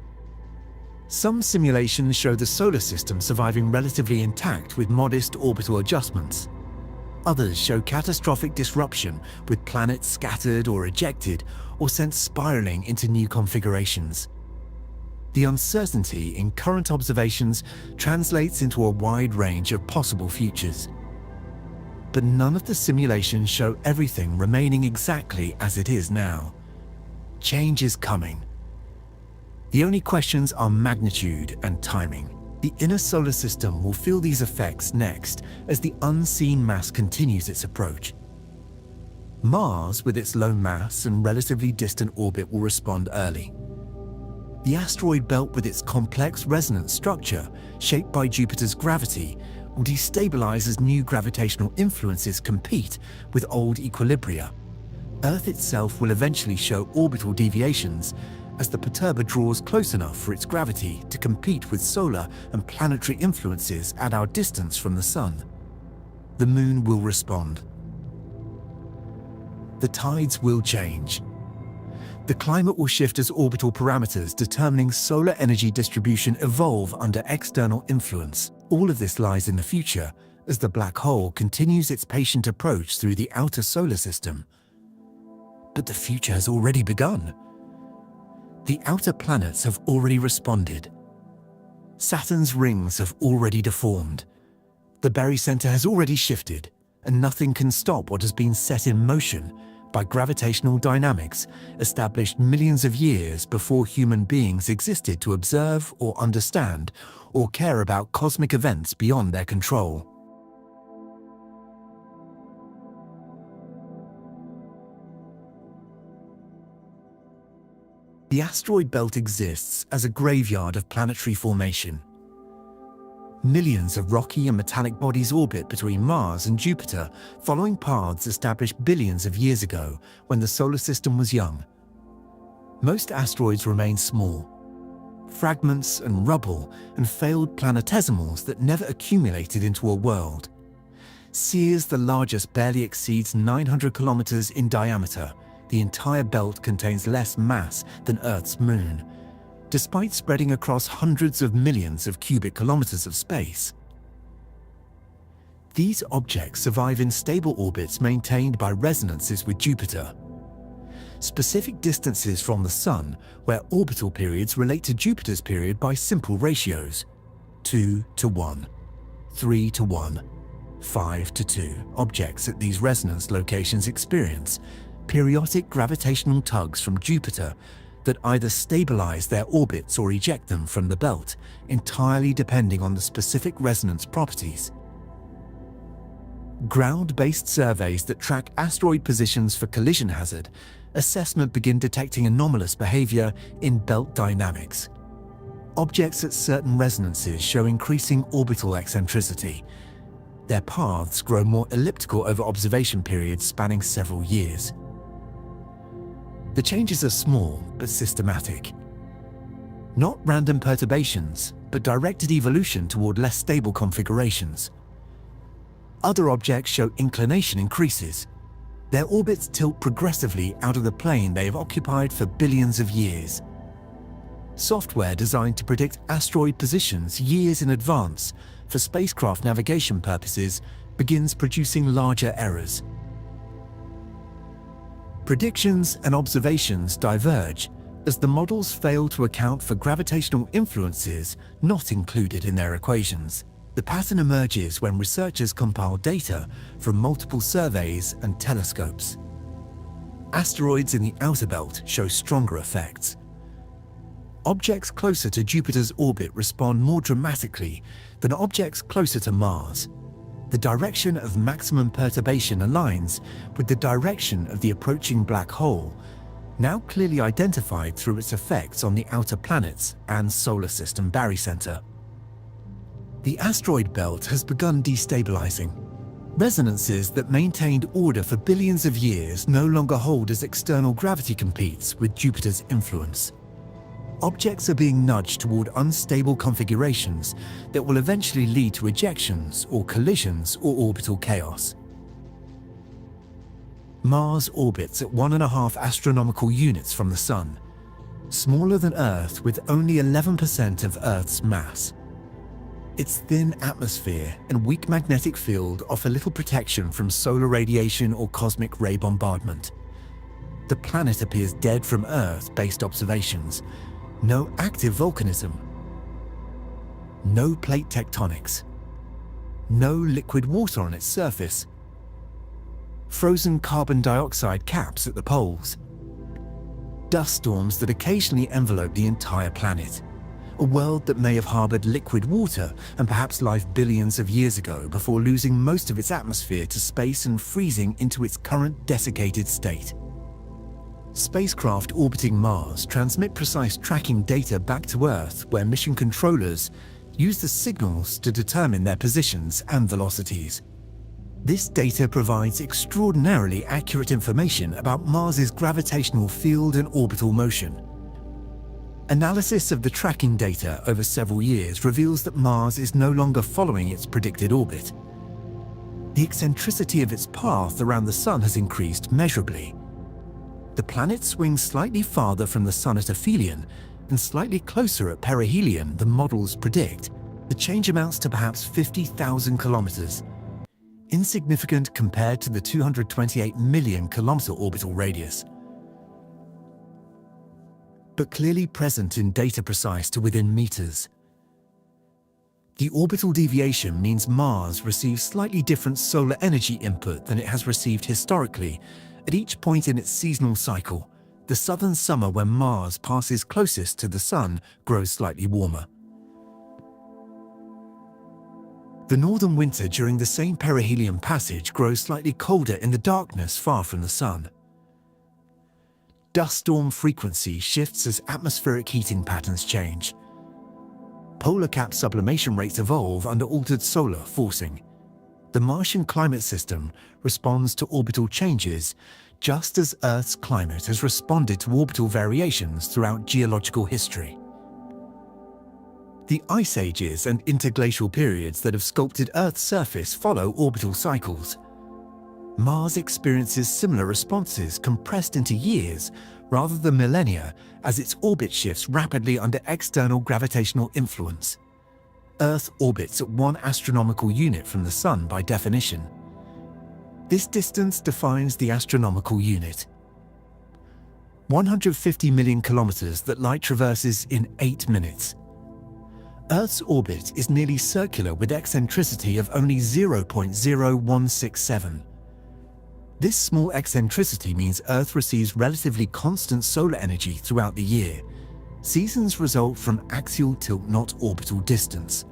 Some simulations show the solar system surviving relatively intact with modest orbital adjustments. Others show catastrophic disruption with planets scattered or ejected or sent spiraling into new configurations. The uncertainty in current observations translates into a wide range of possible futures. But none of the simulations show everything remaining exactly as it is now. Change is coming. The only questions are magnitude and timing. The inner solar system will feel these effects next as the unseen mass continues its approach. Mars, with its low mass and relatively distant orbit, will respond early. The asteroid belt, with its complex resonance structure shaped by Jupiter's gravity, will destabilize as new gravitational influences compete with old equilibria. Earth itself will eventually show orbital deviations as the perturber draws close enough for its gravity to compete with solar and planetary influences at our distance from the Sun. The Moon will respond. The tides will change. The climate will shift as orbital parameters determining solar energy distribution evolve under external influence. All of this lies in the future as the black hole continues its patient approach through the outer solar system. But the future has already begun. The outer planets have already responded. Saturn's rings have already deformed. The barycenter has already shifted, and nothing can stop what has been set in motion by gravitational dynamics established millions of years before human beings existed to observe or understand or care about cosmic events beyond their control. The asteroid belt exists as a graveyard of planetary formation. Millions of rocky and metallic bodies orbit between Mars and Jupiter, following paths established billions of years ago when the solar system was young. Most asteroids remain small, fragments and rubble and failed planetesimals that never accumulated into a world. Ceres, the largest, barely exceeds 900 kilometers in diameter. The entire belt contains less mass than Earth's moon, despite spreading across hundreds of millions of cubic kilometers of space. These objects survive in stable orbits maintained by resonances with Jupiter, specific distances from the Sun where orbital periods relate to Jupiter's period by simple ratios: 2:1, 3:1, 5:2. Objects at these resonance locations experience periodic gravitational tugs from Jupiter that either stabilize their orbits or eject them from the belt, entirely depending on the specific resonance properties. Ground-based surveys that track asteroid positions for collision hazard assessment begin detecting anomalous behavior in belt dynamics. Objects at certain resonances show increasing orbital eccentricity. Their paths grow more elliptical over observation periods spanning several years. The changes are small but systematic. Not random perturbations, but directed evolution toward less stable configurations. Other objects show inclination increases. Their orbits tilt progressively out of the plane they have occupied for billions of years. Software designed to predict asteroid positions years in advance for spacecraft navigation purposes begins producing larger errors. Predictions and observations diverge as the models fail to account for gravitational influences not included in their equations. The pattern emerges when researchers compile data from multiple surveys and telescopes. Asteroids in the outer belt show stronger effects. Objects closer to Jupiter's orbit respond more dramatically than objects closer to Mars. The direction of maximum perturbation aligns with the direction of the approaching black hole, now clearly identified through its effects on the outer planets and solar system barycenter. The asteroid belt has begun destabilizing. Resonances that maintained order for billions of years no longer hold as external gravity competes with Jupiter's influence. Objects are being nudged toward unstable configurations that will eventually lead to ejections or collisions or orbital chaos. Mars orbits at 1.5 astronomical units from the Sun, smaller than Earth with only 11% of Earth's mass. Its thin atmosphere and weak magnetic field offer little protection from solar radiation or cosmic ray bombardment. The planet appears dead from Earth-based observations. No active volcanism, no plate tectonics, no liquid water on its surface, frozen carbon dioxide caps at the poles, dust storms that occasionally envelope the entire planet, a world that may have harbored liquid water and perhaps life billions of years ago before losing most of its atmosphere to space and freezing into its current desiccated state. Spacecraft orbiting Mars transmit precise tracking data back to Earth, where mission controllers use the signals to determine their positions and velocities. This data provides extraordinarily accurate information about Mars's gravitational field and orbital motion. Analysis of the tracking data over several years reveals that Mars is no longer following its predicted orbit. The eccentricity of its path around the Sun has increased measurably. The planet swings slightly farther from the Sun at aphelion and slightly closer at perihelion than models predict. The change amounts to perhaps 50,000 kilometers, insignificant compared to the 228 million kilometer orbital radius, but clearly present in data precise to within meters. The orbital deviation means Mars receives slightly different solar energy input than it has received historically at each point in its seasonal cycle. The southern summer, when Mars passes closest to the Sun, grows slightly warmer. The northern winter during the same perihelion passage grows slightly colder in the darkness far from the Sun. Dust storm frequency shifts as atmospheric heating patterns change. Polar cap sublimation rates evolve under altered solar forcing. The Martian climate system responds to orbital changes just as Earth's climate has responded to orbital variations throughout geological history. The ice ages and interglacial periods that have sculpted Earth's surface follow orbital cycles. Mars experiences similar responses compressed into years rather than millennia as its orbit shifts rapidly under external gravitational influence. Earth orbits at 1 astronomical unit from the Sun by definition. This distance defines the astronomical unit. 150 million kilometers that light traverses in 8 minutes. Earth's orbit is nearly circular with eccentricity of only 0.0167. This small eccentricity means Earth receives relatively constant solar energy throughout the year. Seasons result from axial tilt, not orbital distance.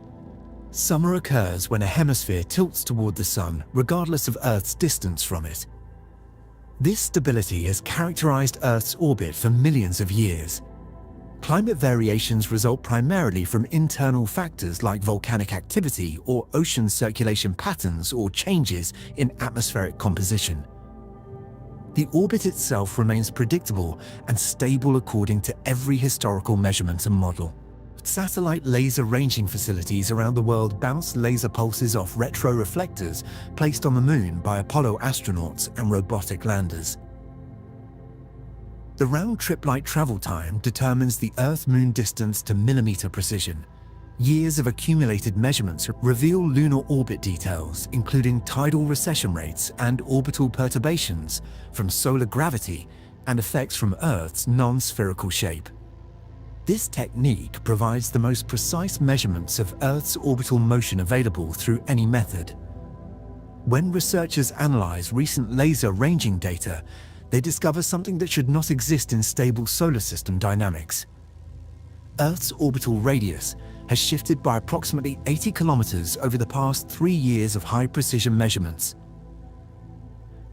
Summer occurs when a hemisphere tilts toward the Sun, regardless of Earth's distance from it. This stability has characterized Earth's orbit for millions of years. Climate variations result primarily from internal factors like volcanic activity or ocean circulation patterns or changes in atmospheric composition. The orbit itself remains predictable and stable according to every historical measurement and model. Satellite laser ranging facilities around the world bounce laser pulses off retroreflectors placed on the Moon by Apollo astronauts and robotic landers. The round-trip light travel time determines the Earth-Moon distance to millimeter precision. Years of accumulated measurements reveal lunar orbit details, including tidal recession rates and orbital perturbations from solar gravity and effects from Earth's non-spherical shape. This technique provides the most precise measurements of Earth's orbital motion available through any method. When researchers analyze recent laser ranging data, they discover something that should not exist in stable solar system dynamics. Earth's orbital radius has shifted by approximately 80 kilometers over the past 3 years of high-precision measurements.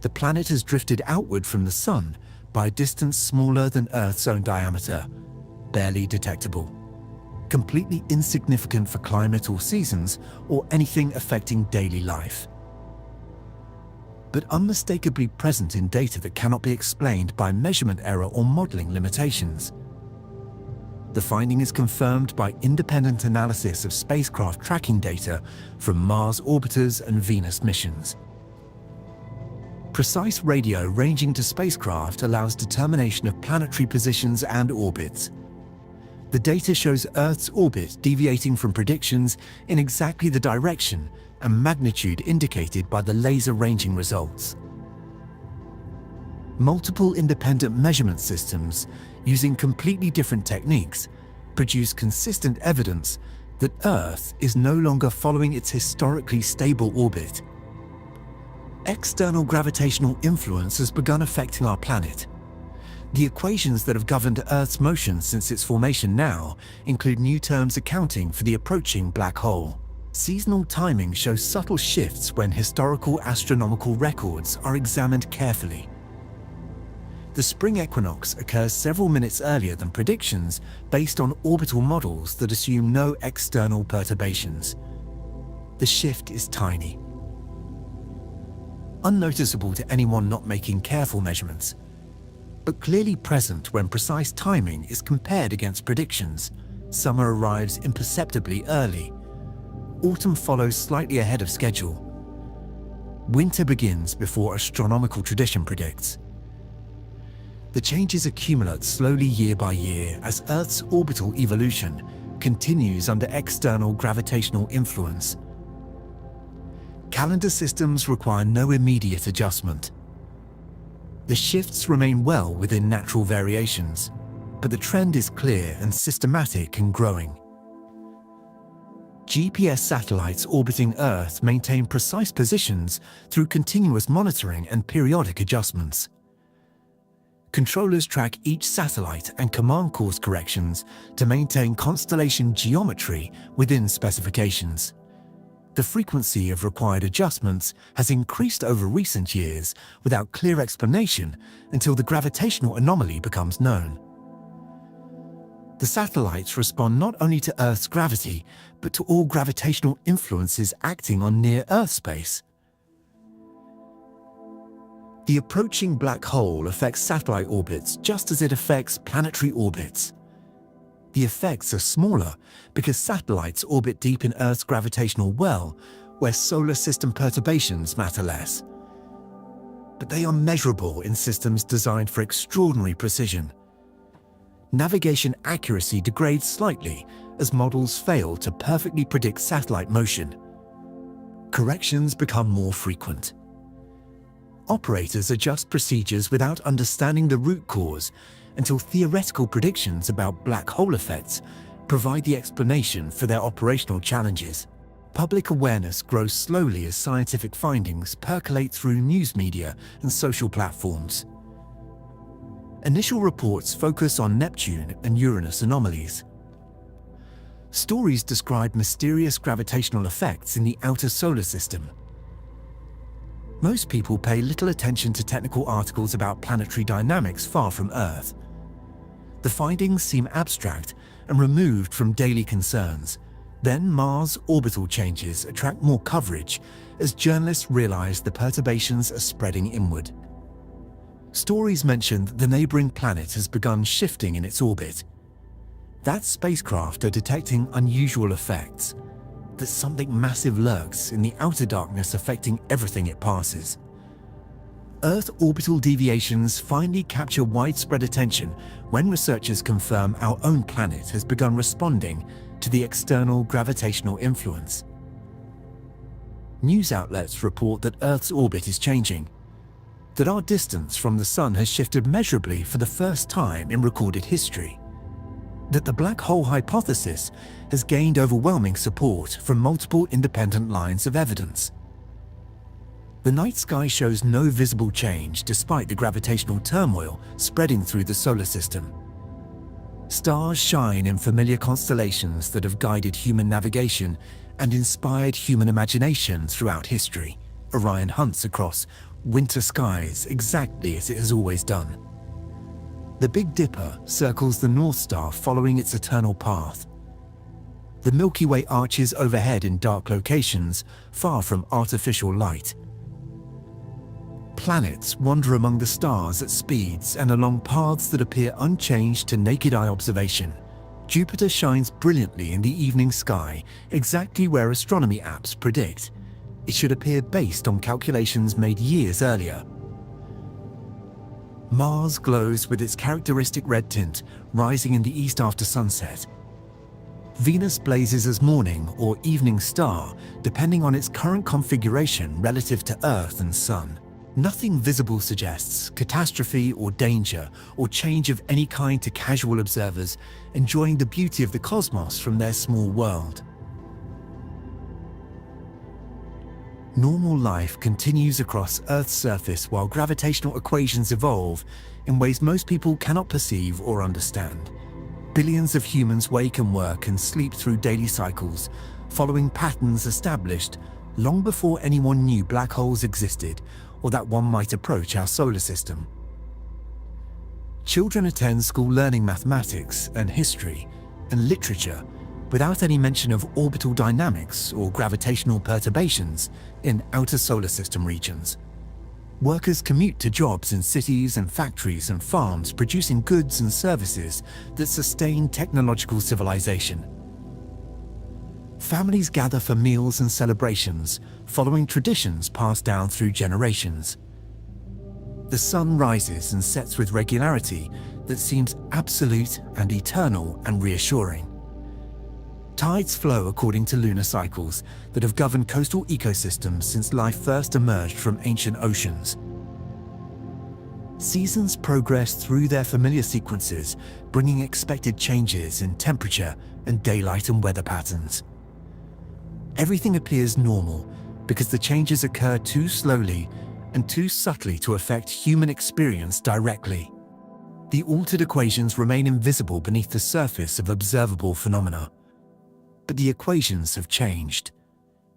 The planet has drifted outward from the Sun by a distance smaller than Earth's own diameter, barely detectable, completely insignificant for climate or seasons or anything affecting daily life, but unmistakably present in data that cannot be explained by measurement error or modeling limitations. The finding is confirmed by independent analysis of spacecraft tracking data from Mars orbiters and Venus missions. Precise radio ranging to spacecraft allows determination of planetary positions and orbits. The data shows Earth's orbit deviating from predictions in exactly the direction and magnitude indicated by the laser ranging results. Multiple independent measurement systems, using completely different techniques, produce consistent evidence that Earth is no longer following its historically stable orbit. External gravitational influence has begun affecting our planet. The equations that have governed Earth's motion since its formation now include new terms accounting for the approaching black hole. Seasonal timing shows subtle shifts when historical astronomical records are examined carefully. The spring equinox occurs several minutes earlier than predictions based on orbital models that assume no external perturbations. The shift is tiny, unnoticeable to anyone not making careful measurements, but clearly present when precise timing is compared against predictions. Summer arrives imperceptibly early. Autumn follows slightly ahead of schedule. Winter begins before astronomical tradition predicts. The changes accumulate slowly year by year as Earth's orbital evolution continues under external gravitational influence. Calendar systems require no immediate adjustment. The shifts remain well within natural variations, but the trend is clear and systematic and growing. GPS satellites orbiting Earth maintain precise positions through continuous monitoring and periodic adjustments. Controllers track each satellite and command course corrections to maintain constellation geometry within specifications. The frequency of required adjustments has increased over recent years without clear explanation until the gravitational anomaly becomes known. The satellites respond not only to Earth's gravity, but to all gravitational influences acting on near-Earth space. The approaching black hole affects satellite orbits just as it affects planetary orbits. The effects are smaller because satellites orbit deep in Earth's gravitational well, where solar system perturbations matter less. But they are measurable in systems designed for extraordinary precision. Navigation accuracy degrades slightly as models fail to perfectly predict satellite motion. Corrections become more frequent. Operators adjust procedures without understanding the root cause until theoretical predictions about black hole effects provide the explanation for their operational challenges. Public awareness grows slowly as scientific findings percolate through news media and social platforms. Initial reports focus on Neptune and Uranus anomalies. Stories describe mysterious gravitational effects in the outer solar system. Most people pay little attention to technical articles about planetary dynamics far from Earth. The findings seem abstract and removed from daily concerns. Then Mars' orbital changes attract more coverage as journalists realize the perturbations are spreading inward. Stories mention that the neighboring planet has begun shifting in its orbit. That spacecraft are detecting unusual effects, that something massive lurks in the outer darkness affecting everything it passes. Earth orbital deviations finally capture widespread attention when researchers confirm our own planet has begun responding to the external gravitational influence. News outlets report that Earth's orbit is changing, that our distance from the Sun has shifted measurably for the first time in recorded history, that the black hole hypothesis has gained overwhelming support from multiple independent lines of evidence. The night sky shows no visible change despite the gravitational turmoil spreading through the solar system. Stars shine in familiar constellations that have guided human navigation and inspired human imagination throughout history. Orion hunts across winter skies exactly as it has always done. The Big Dipper circles the North Star following its eternal path. The Milky Way arches overhead in dark locations, far from artificial light. Planets wander among the stars at speeds and along paths that appear unchanged to naked eye observation. Jupiter shines brilliantly in the evening sky, exactly where astronomy apps predict it should appear based on calculations made years earlier. Mars glows with its characteristic red tint, rising in the east after sunset. Venus blazes as morning or evening star, depending on its current configuration relative to Earth and Sun. Nothing visible suggests catastrophe or danger or change of any kind to casual observers enjoying the beauty of the cosmos from their small world. Normal life continues across Earth's surface while gravitational equations evolve in ways most people cannot perceive or understand. Billions of humans wake and work and sleep through daily cycles, following patterns established long before anyone knew black holes existed or that one might approach our solar system. Children attend school learning mathematics and history and literature without any mention of orbital dynamics or gravitational perturbations in outer solar system regions. Workers commute to jobs in cities and factories and farms producing goods and services that sustain technological civilization. Families gather for meals and celebrations, following traditions passed down through generations. The sun rises and sets with regularity that seems absolute and eternal and reassuring. Tides flow according to lunar cycles that have governed coastal ecosystems since life first emerged from ancient oceans. Seasons progress through their familiar sequences, bringing expected changes in temperature and daylight and weather patterns. Everything appears normal because the changes occur too slowly and too subtly to affect human experience directly. The altered equations remain invisible beneath the surface of observable phenomena. But the equations have changed,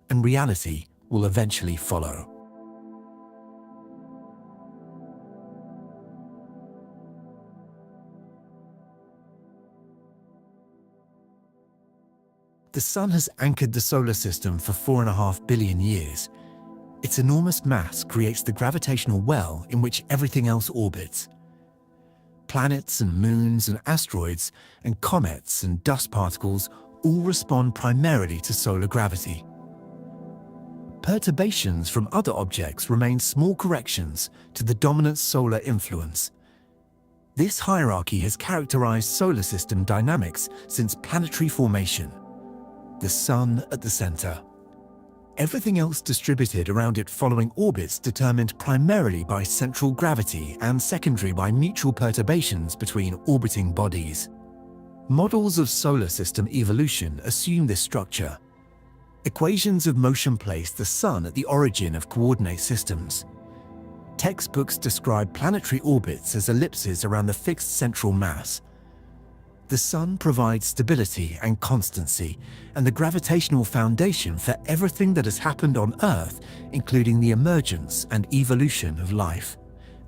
and reality will eventually follow. The Sun has anchored the solar system for 4.5 billion years. Its enormous mass creates the gravitational well in which everything else orbits. Planets and moons and asteroids and comets and dust particles all respond primarily to solar gravity. Perturbations from other objects remain small corrections to the dominant solar influence. This hierarchy has characterized solar system dynamics since planetary formation. The Sun at the center. Everything else distributed around it following orbits determined primarily by central gravity and secondary by mutual perturbations between orbiting bodies. Models of solar system evolution assume this structure. Equations of motion place the Sun at the origin of coordinate systems. Textbooks describe planetary orbits as ellipses around the fixed central mass. The Sun provides stability and constancy, and the gravitational foundation for everything that has happened on Earth, including the emergence and evolution of life.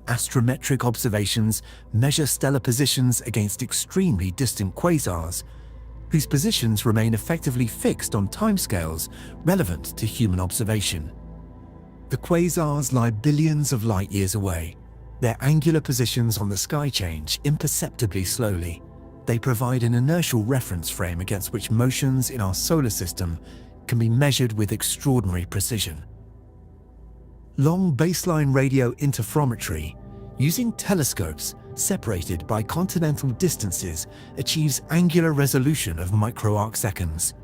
Astrometric observations measure stellar positions against extremely distant quasars, whose positions remain effectively fixed on timescales relevant to human observation. The quasars lie billions of light years away. Their angular positions on the sky change imperceptibly slowly. They provide an inertial reference frame against which motions in our solar system can be measured with extraordinary precision. Long baseline radio interferometry, using telescopes separated by continental distances, achieves angular resolution of microarc seconds,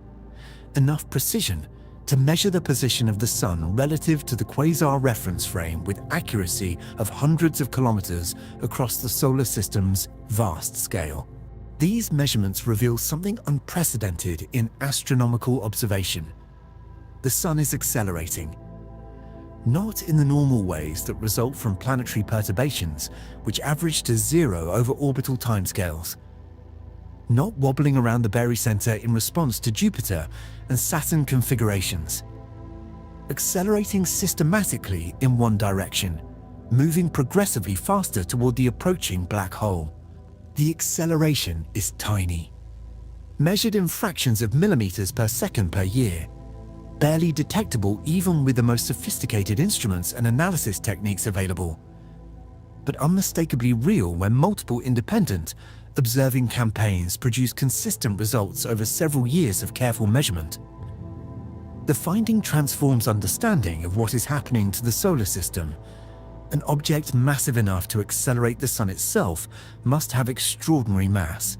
enough precision to measure the position of the Sun relative to the quasar reference frame with accuracy of hundreds of kilometers across the solar system's vast scale. These measurements reveal something unprecedented in astronomical observation. The Sun is accelerating, not in the normal ways that result from planetary perturbations, which average to zero over orbital timescales. Not wobbling around the barycenter in response to Jupiter and Saturn configurations. Accelerating systematically in one direction, moving progressively faster toward the approaching black hole. The acceleration is tiny, measured in fractions of millimeters per second per year, barely detectable even with the most sophisticated instruments and analysis techniques available, but unmistakably real when multiple independent, observing campaigns produce consistent results over several years of careful measurement. The finding transforms understanding of what is happening to the solar system. An object massive enough to accelerate the Sun itself must have extraordinary mass.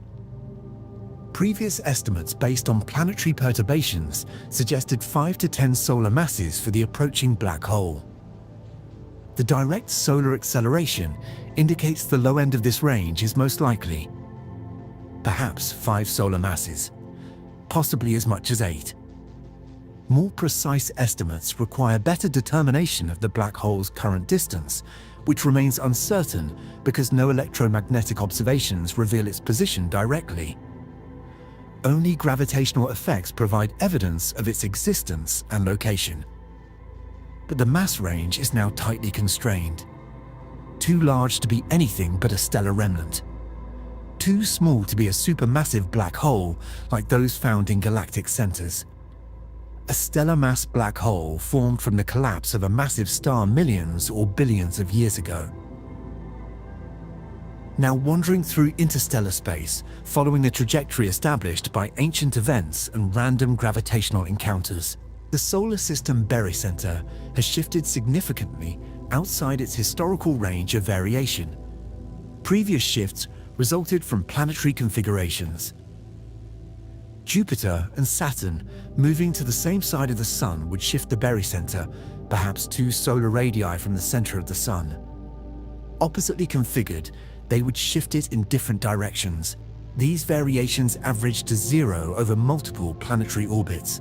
Previous estimates based on planetary perturbations suggested 5 to 10 solar masses for the approaching black hole. The direct solar acceleration indicates the low end of this range is most likely. Perhaps 5 solar masses, possibly as much as 8. More precise estimates require better determination of the black hole's current distance, which remains uncertain because no electromagnetic observations reveal its position directly. Only gravitational effects provide evidence of its existence and location. But the mass range is now tightly constrained. Too large to be anything but a stellar remnant. Too small to be a supermassive black hole like those found in galactic centers. A stellar mass black hole formed from the collapse of a massive star millions or billions of years ago. Now wandering through interstellar space, following the trajectory established by ancient events and random gravitational encounters, the solar system barycenter has shifted significantly outside its historical range of variation. Previous shifts resulted from planetary configurations. Jupiter and Saturn moving to the same side of the Sun would shift the barycenter, perhaps 2 solar radii from the center of the Sun. Oppositely configured, they would shift it in different directions. These variations averaged to 0 over multiple planetary orbits.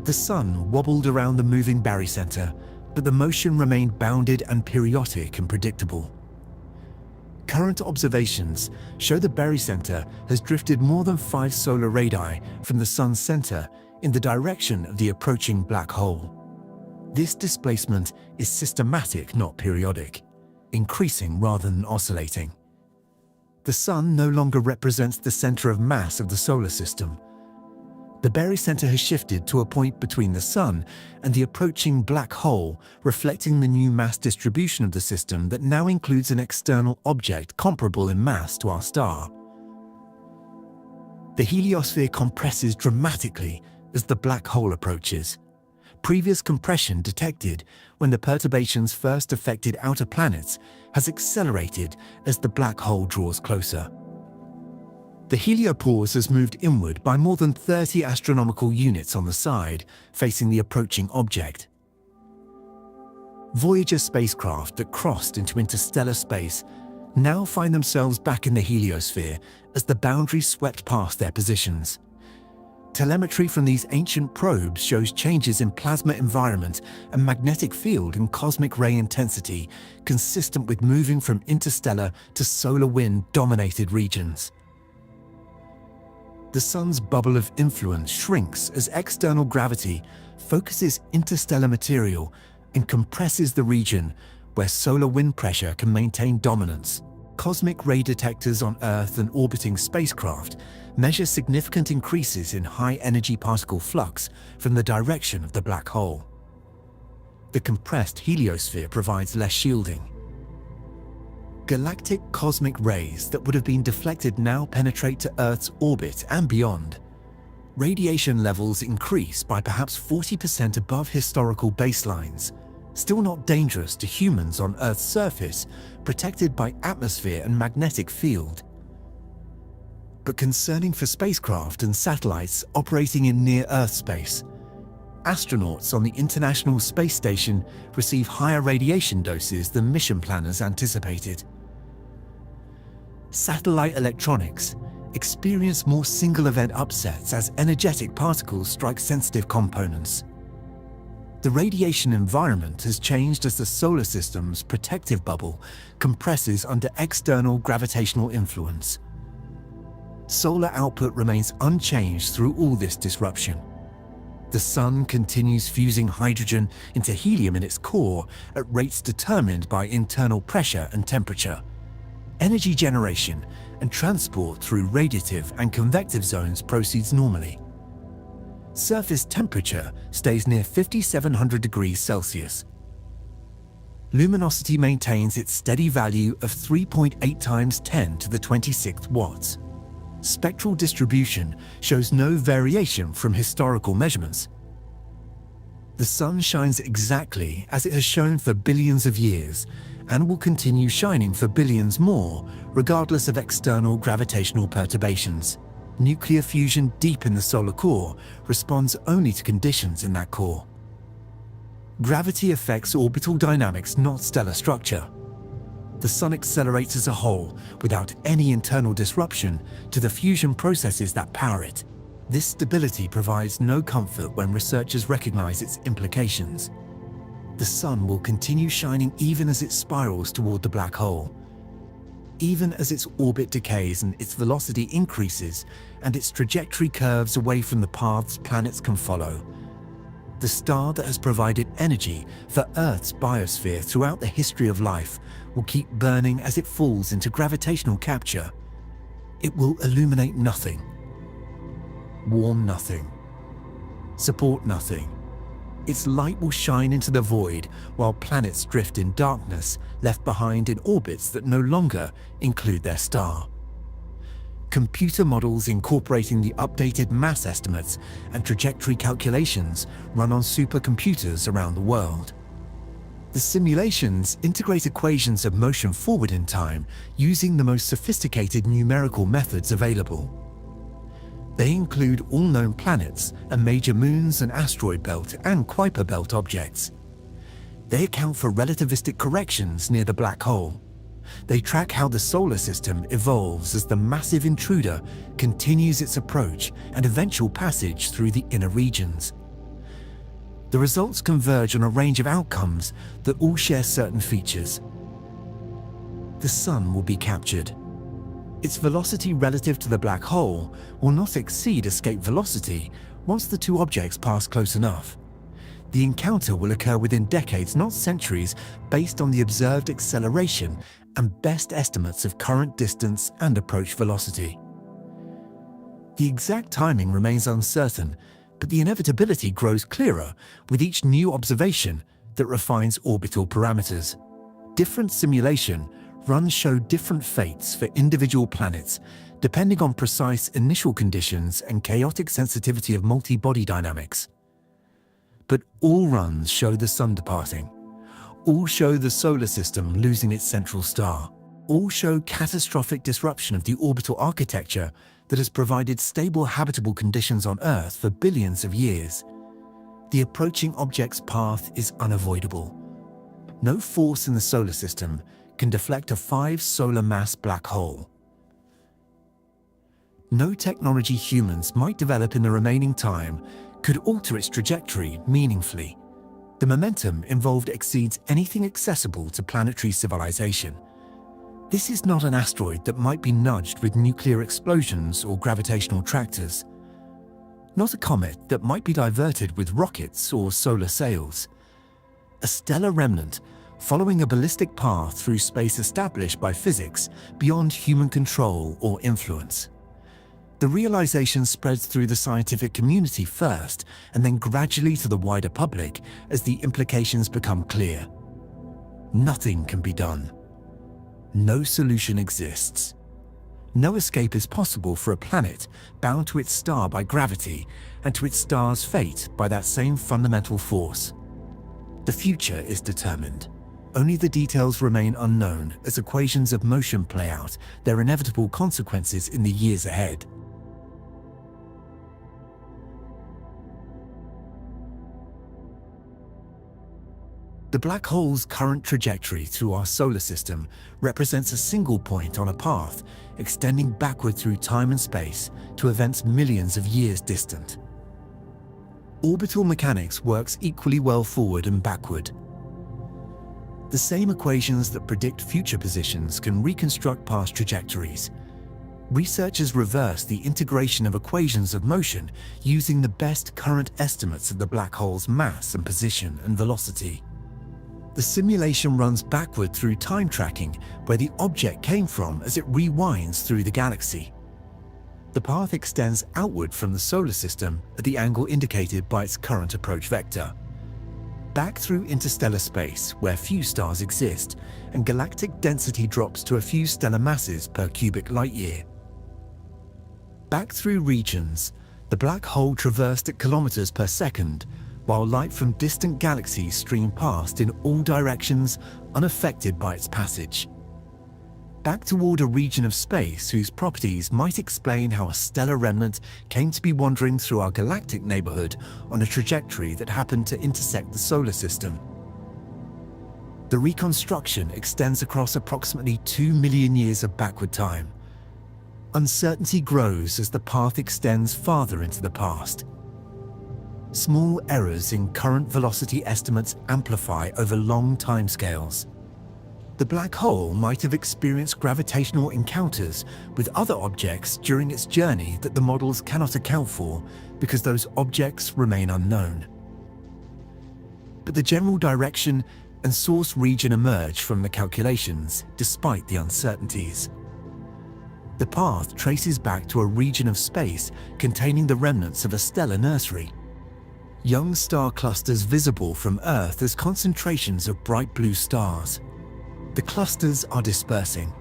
The Sun wobbled around the moving barycenter, but the motion remained bounded and periodic and predictable. Current observations show the barycenter has drifted more than 5 solar radii from the Sun's center in the direction of the approaching black hole. This displacement is systematic, not periodic, increasing rather than oscillating. The Sun no longer represents the center of mass of the solar system. The barycenter has shifted to a point between the Sun and the approaching black hole, reflecting the new mass distribution of the system that now includes an external object comparable in mass to our star. The heliosphere compresses dramatically as the black hole approaches. Previous compression detected when the perturbations first affected outer planets has accelerated as the black hole draws closer. The heliopause has moved inward by more than 30 astronomical units on the side, facing the approaching object. Voyager spacecraft that crossed into interstellar space now find themselves back in the heliosphere as the boundaries swept past their positions. Telemetry from these ancient probes shows changes in plasma environment and magnetic field and cosmic ray intensity consistent with moving from interstellar to solar wind-dominated regions. The Sun's bubble of influence shrinks as external gravity focuses interstellar material and compresses the region where solar wind pressure can maintain dominance. Cosmic ray detectors on Earth and orbiting spacecraft measure significant increases in high-energy particle flux from the direction of the black hole. The compressed heliosphere provides less shielding. Galactic cosmic rays that would have been deflected now penetrate to Earth's orbit and beyond. Radiation levels increase by perhaps 40% above historical baselines, still not dangerous to humans on Earth's surface, protected by atmosphere and magnetic field. But concerning for spacecraft and satellites operating in near-Earth space. Astronauts on the International Space Station receive higher radiation doses than mission planners anticipated. Satellite electronics experience more single-event upsets as energetic particles strike sensitive components. The radiation environment has changed as the solar system's protective bubble compresses under external gravitational influence. Solar output remains unchanged through all this disruption. The Sun continues fusing hydrogen into helium in its core at rates determined by internal pressure and temperature. Energy generation and transport through radiative and convective zones proceeds normally. Surface temperature stays near 5,700 degrees Celsius. Luminosity maintains its steady value of 3.8 times 10 to the 26th watts. Spectral distribution shows no variation from historical measurements. The Sun shines exactly as it has shown for billions of years and will continue shining for billions more, regardless of external gravitational perturbations. Nuclear fusion deep in the solar core responds only to conditions in that core. Gravity affects orbital dynamics, not stellar structure. The Sun accelerates as a whole without any internal disruption to the fusion processes that power it. This stability provides no comfort when researchers recognize its implications. The Sun will continue shining even as it spirals toward the black hole. Even as its orbit decays and its velocity increases and its trajectory curves away from the paths planets can follow. The star that has provided energy for Earth's biosphere throughout the history of life will keep burning as it falls into gravitational capture. It will illuminate nothing, warm nothing, support nothing. Its light will shine into the void while planets drift in darkness, left behind in orbits that no longer include their star. Computer models incorporating the updated mass estimates and trajectory calculations run on supercomputers around the world. The simulations integrate equations of motion forward in time using the most sophisticated numerical methods available. They include all known planets and major moons and asteroid belt and Kuiper belt objects. They account for relativistic corrections near the black hole. They track how the solar system evolves as the massive intruder continues its approach and eventual passage through the inner regions. The results converge on a range of outcomes that all share certain features. The Sun will be captured. Its velocity relative to the black hole will not exceed escape velocity once the two objects pass close enough. The encounter will occur within decades, not centuries, based on the observed acceleration and best estimates of current distance and approach velocity. The exact timing remains uncertain, but the inevitability grows clearer with each new observation that refines orbital parameters. Different simulation runs show different fates for individual planets, depending on precise initial conditions and chaotic sensitivity of multi-body dynamics. But all runs show the Sun departing. All show the solar system losing its central star. All show catastrophic disruption of the orbital architecture that has provided stable habitable conditions on Earth for billions of years. The approaching object's path is unavoidable. No force in the solar system can deflect a 5-solar mass black hole. No technology humans might develop in the remaining time could alter its trajectory meaningfully. The momentum involved exceeds anything accessible to planetary civilization. This is not an asteroid that might be nudged with nuclear explosions or gravitational tractors. Not a comet that might be diverted with rockets or solar sails. A stellar remnant following a ballistic path through space established by physics beyond human control or influence. The realization spreads through the scientific community first, and then gradually to the wider public as the implications become clear. Nothing can be done. No solution exists. No escape is possible for a planet bound to its star by gravity and to its star's fate by that same fundamental force. The future is determined. Only the details remain unknown as equations of motion play out their inevitable consequences in the years ahead. The black hole's current trajectory through our solar system represents a single point on a path extending backward through time and space to events millions of years distant. Orbital mechanics works equally well forward and backward. The same equations that predict future positions can reconstruct past trajectories. Researchers reverse the integration of equations of motion using the best current estimates of the black hole's mass and position and velocity. The simulation runs backward through time tracking where the object came from as it rewinds through the galaxy. The path extends outward from the solar system at the angle indicated by its current approach vector. Back through interstellar space where few stars exist and galactic density drops to a few stellar masses per cubic light year. Back through regions, the black hole traversed at kilometers per second, while light from distant galaxies streamed past in all directions unaffected by its passage. Back toward a region of space whose properties might explain how a stellar remnant came to be wandering through our galactic neighborhood on a trajectory that happened to intersect the solar system. The reconstruction extends across approximately 2 million years of backward time. Uncertainty grows as the path extends farther into the past. Small errors in current velocity estimates amplify over long timescales. The black hole might have experienced gravitational encounters with other objects during its journey that the models cannot account for because those objects remain unknown. But the general direction and source region emerge from the calculations despite the uncertainties. The path traces back to a region of space containing the remnants of a stellar nursery. Young star clusters visible from Earth as concentrations of bright blue stars. The clusters are dispersing.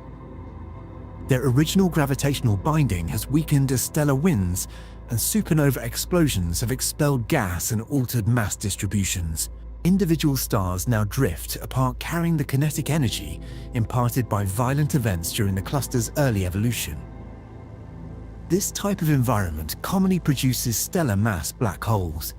Their original gravitational binding has weakened as stellar winds and supernova explosions have expelled gas and altered mass distributions. Individual stars now drift apart, carrying the kinetic energy imparted by violent events during the cluster's early evolution. This type of environment commonly produces stellar mass black holes.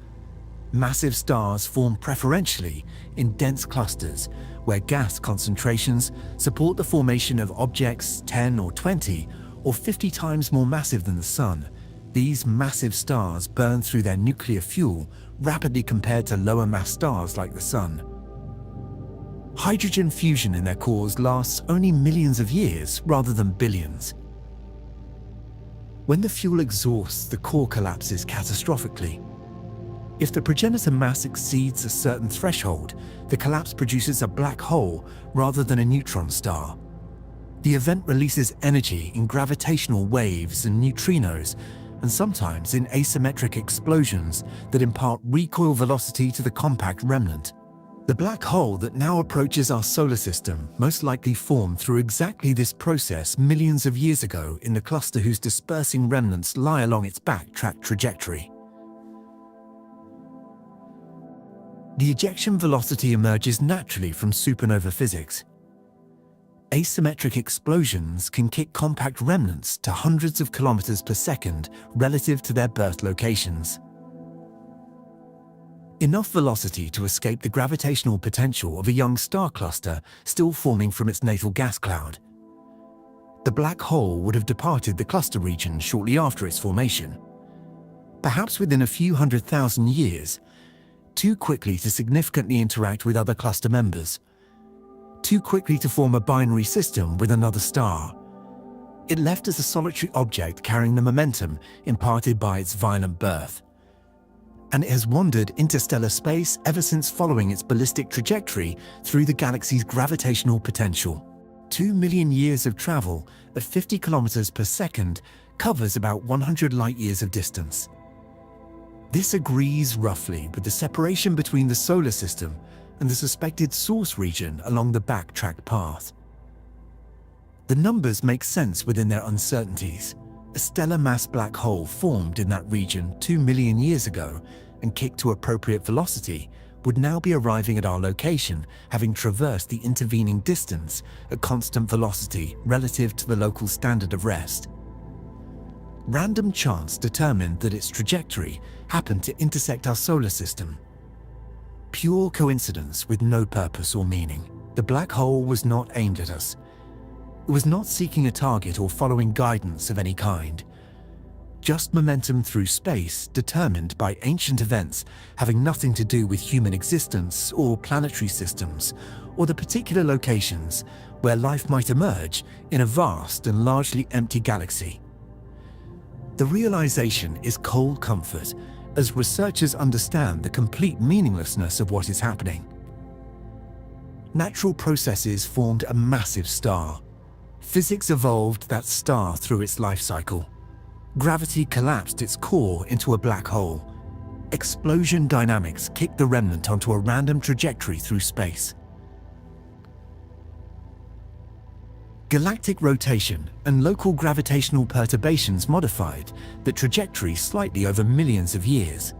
Massive stars form preferentially in dense clusters where gas concentrations support the formation of objects 10 or 20 or 50 times more massive than the Sun. These massive stars burn through their nuclear fuel rapidly compared to lower mass stars like the Sun. Hydrogen fusion in their cores lasts only millions of years rather than billions. When the fuel exhausts, the core collapses catastrophically. If the progenitor mass exceeds a certain threshold, the collapse produces a black hole rather than a neutron star. The event releases energy in gravitational waves and neutrinos, and sometimes in asymmetric explosions that impart recoil velocity to the compact remnant. The black hole that now approaches our solar system most likely formed through exactly this process millions of years ago in the cluster whose dispersing remnants lie along its backtrack trajectory. The ejection velocity emerges naturally from supernova physics. Asymmetric explosions can kick compact remnants to hundreds of kilometers per second relative to their birth locations. Enough velocity to escape the gravitational potential of a young star cluster still forming from its natal gas cloud. The black hole would have departed the cluster region shortly after its formation, perhaps within a few 100,000 years, too quickly to significantly interact with other cluster members, too quickly to form a binary system with another star. It left as a solitary object carrying the momentum imparted by its violent birth. And it has wandered interstellar space ever since, following its ballistic trajectory through the galaxy's gravitational potential. 2 million years of travel at 50 kilometers per second covers about 100 light-years of distance. This agrees roughly with the separation between the solar system and the suspected source region along the backtrack path. The numbers make sense within their uncertainties. A stellar mass black hole formed in that region 2 million years ago and kicked to appropriate velocity would now be arriving at our location, having traversed the intervening distance at constant velocity relative to the local standard of rest. Random chance determined that its trajectory happened to intersect our solar system. Pure coincidence with no purpose or meaning. The black hole was not aimed at us. It was not seeking a target or following guidance of any kind. Just momentum through space determined by ancient events having nothing to do with human existence or planetary systems or the particular locations where life might emerge in a vast and largely empty galaxy. The realization is cold comfort as researchers understand the complete meaninglessness of what is happening. Natural processes formed a massive star. Physics evolved that star through its life cycle. Gravity collapsed its core into a black hole. Explosion dynamics kicked the remnant onto a random trajectory through space. Galactic rotation and local gravitational perturbations modified the trajectory slightly over millions of years.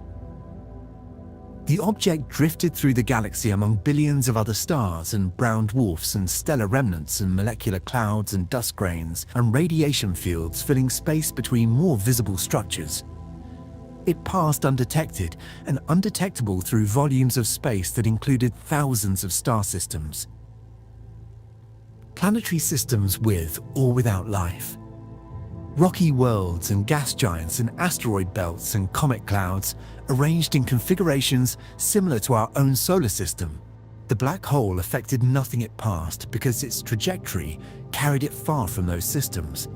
The object drifted through the galaxy among billions of other stars and brown dwarfs and stellar remnants and molecular clouds and dust grains and radiation fields filling space between more visible structures. It passed undetected and undetectable through volumes of space that included thousands of star systems. Planetary systems with or without life. Rocky worlds and gas giants and asteroid belts and comet clouds arranged in configurations similar to our own solar system. The black hole affected nothing it passed because its trajectory carried it far from those systems.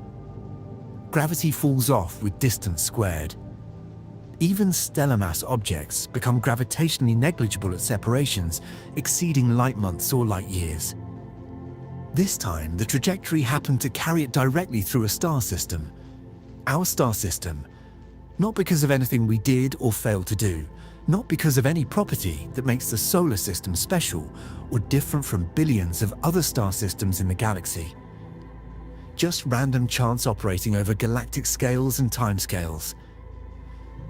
Gravity falls off with distance squared. Even stellar mass objects become gravitationally negligible at separations exceeding light months or light years. This time, the trajectory happened to carry it directly through a star system. Our star system. Not because of anything we did or failed to do. Not because of any property that makes the solar system special or different from billions of other star systems in the galaxy. Just random chance operating over galactic scales and timescales.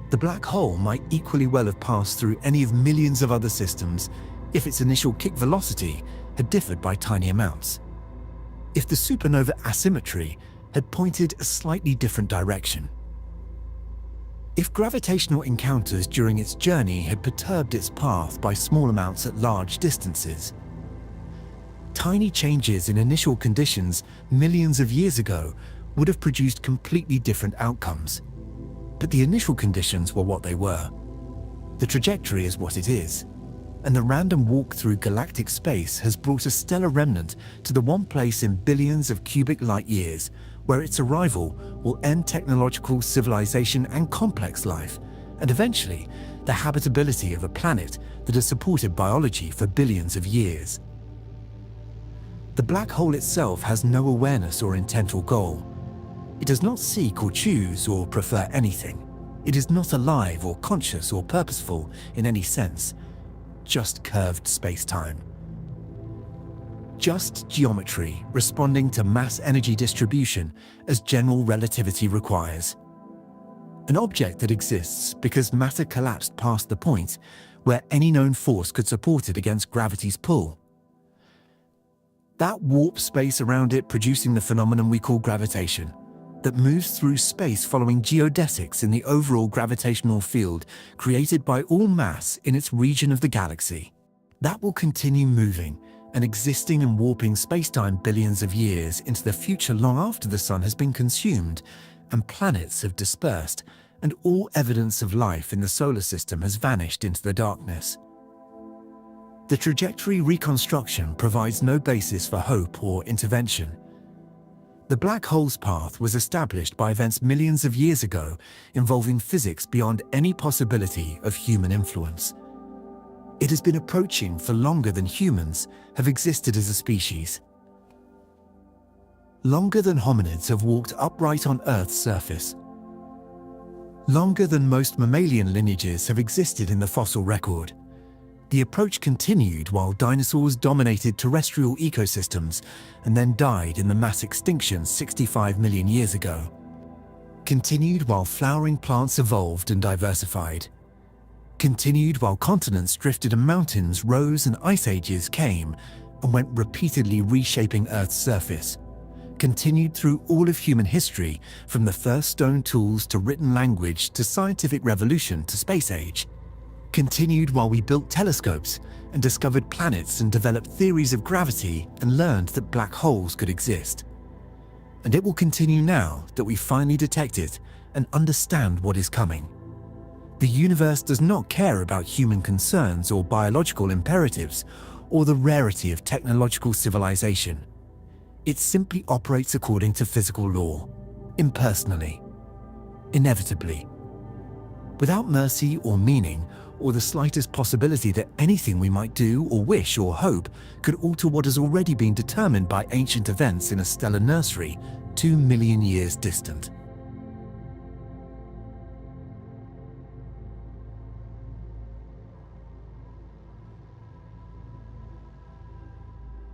The black hole might equally well have passed through any of millions of other systems if its initial kick velocity had differed by tiny amounts. If the supernova asymmetry had pointed a slightly different direction. If gravitational encounters during its journey had perturbed its path by small amounts at large distances, tiny changes in initial conditions millions of years ago would have produced completely different outcomes. But the initial conditions were what they were. The trajectory is what it is. And the random walk through galactic space has brought a stellar remnant to the one place in billions of cubic light years where its arrival will end technological civilization and complex life, and eventually the habitability of a planet that has supported biology for billions of years. The black hole itself has no awareness or intent or goal. It does not seek or choose or prefer anything. It is not alive or conscious or purposeful in any sense. Just curved space-time. Just geometry responding to mass energy distribution as general relativity requires. An object that exists because matter collapsed past the point where any known force could support it against gravity's pull. That warp space around it producing the phenomenon we call gravitation, that moves through space following geodesics in the overall gravitational field created by all mass in its region of the galaxy. That will continue moving and existing and warping spacetime billions of years into the future long after the sun has been consumed and planets have dispersed and all evidence of life in the solar system has vanished into the darkness. The trajectory reconstruction provides no basis for hope or intervention. The black hole's path was established by events millions of years ago involving physics beyond any possibility of human influence. It has been approaching for longer than humans have existed as a species. Longer than hominids have walked upright on Earth's surface. Longer than most mammalian lineages have existed in the fossil record. The approach continued while dinosaurs dominated terrestrial ecosystems and then died in the mass extinction 65 million years ago. Continued while flowering plants evolved and diversified. Continued while continents drifted and mountains rose and ice ages came and went repeatedly reshaping Earth's surface. Continued through all of human history, from the first stone tools to written language to scientific revolution to space age. Continued while we built telescopes and discovered planets and developed theories of gravity and learned that black holes could exist. And it will continue now that we finally detect it and understand what is coming. The universe does not care about human concerns or biological imperatives or the rarity of technological civilization. It simply operates according to physical law, impersonally, inevitably, without mercy or meaning, or the slightest possibility that anything we might do or wish or hope could alter what has already been determined by ancient events in a stellar nursery 2 million years distant.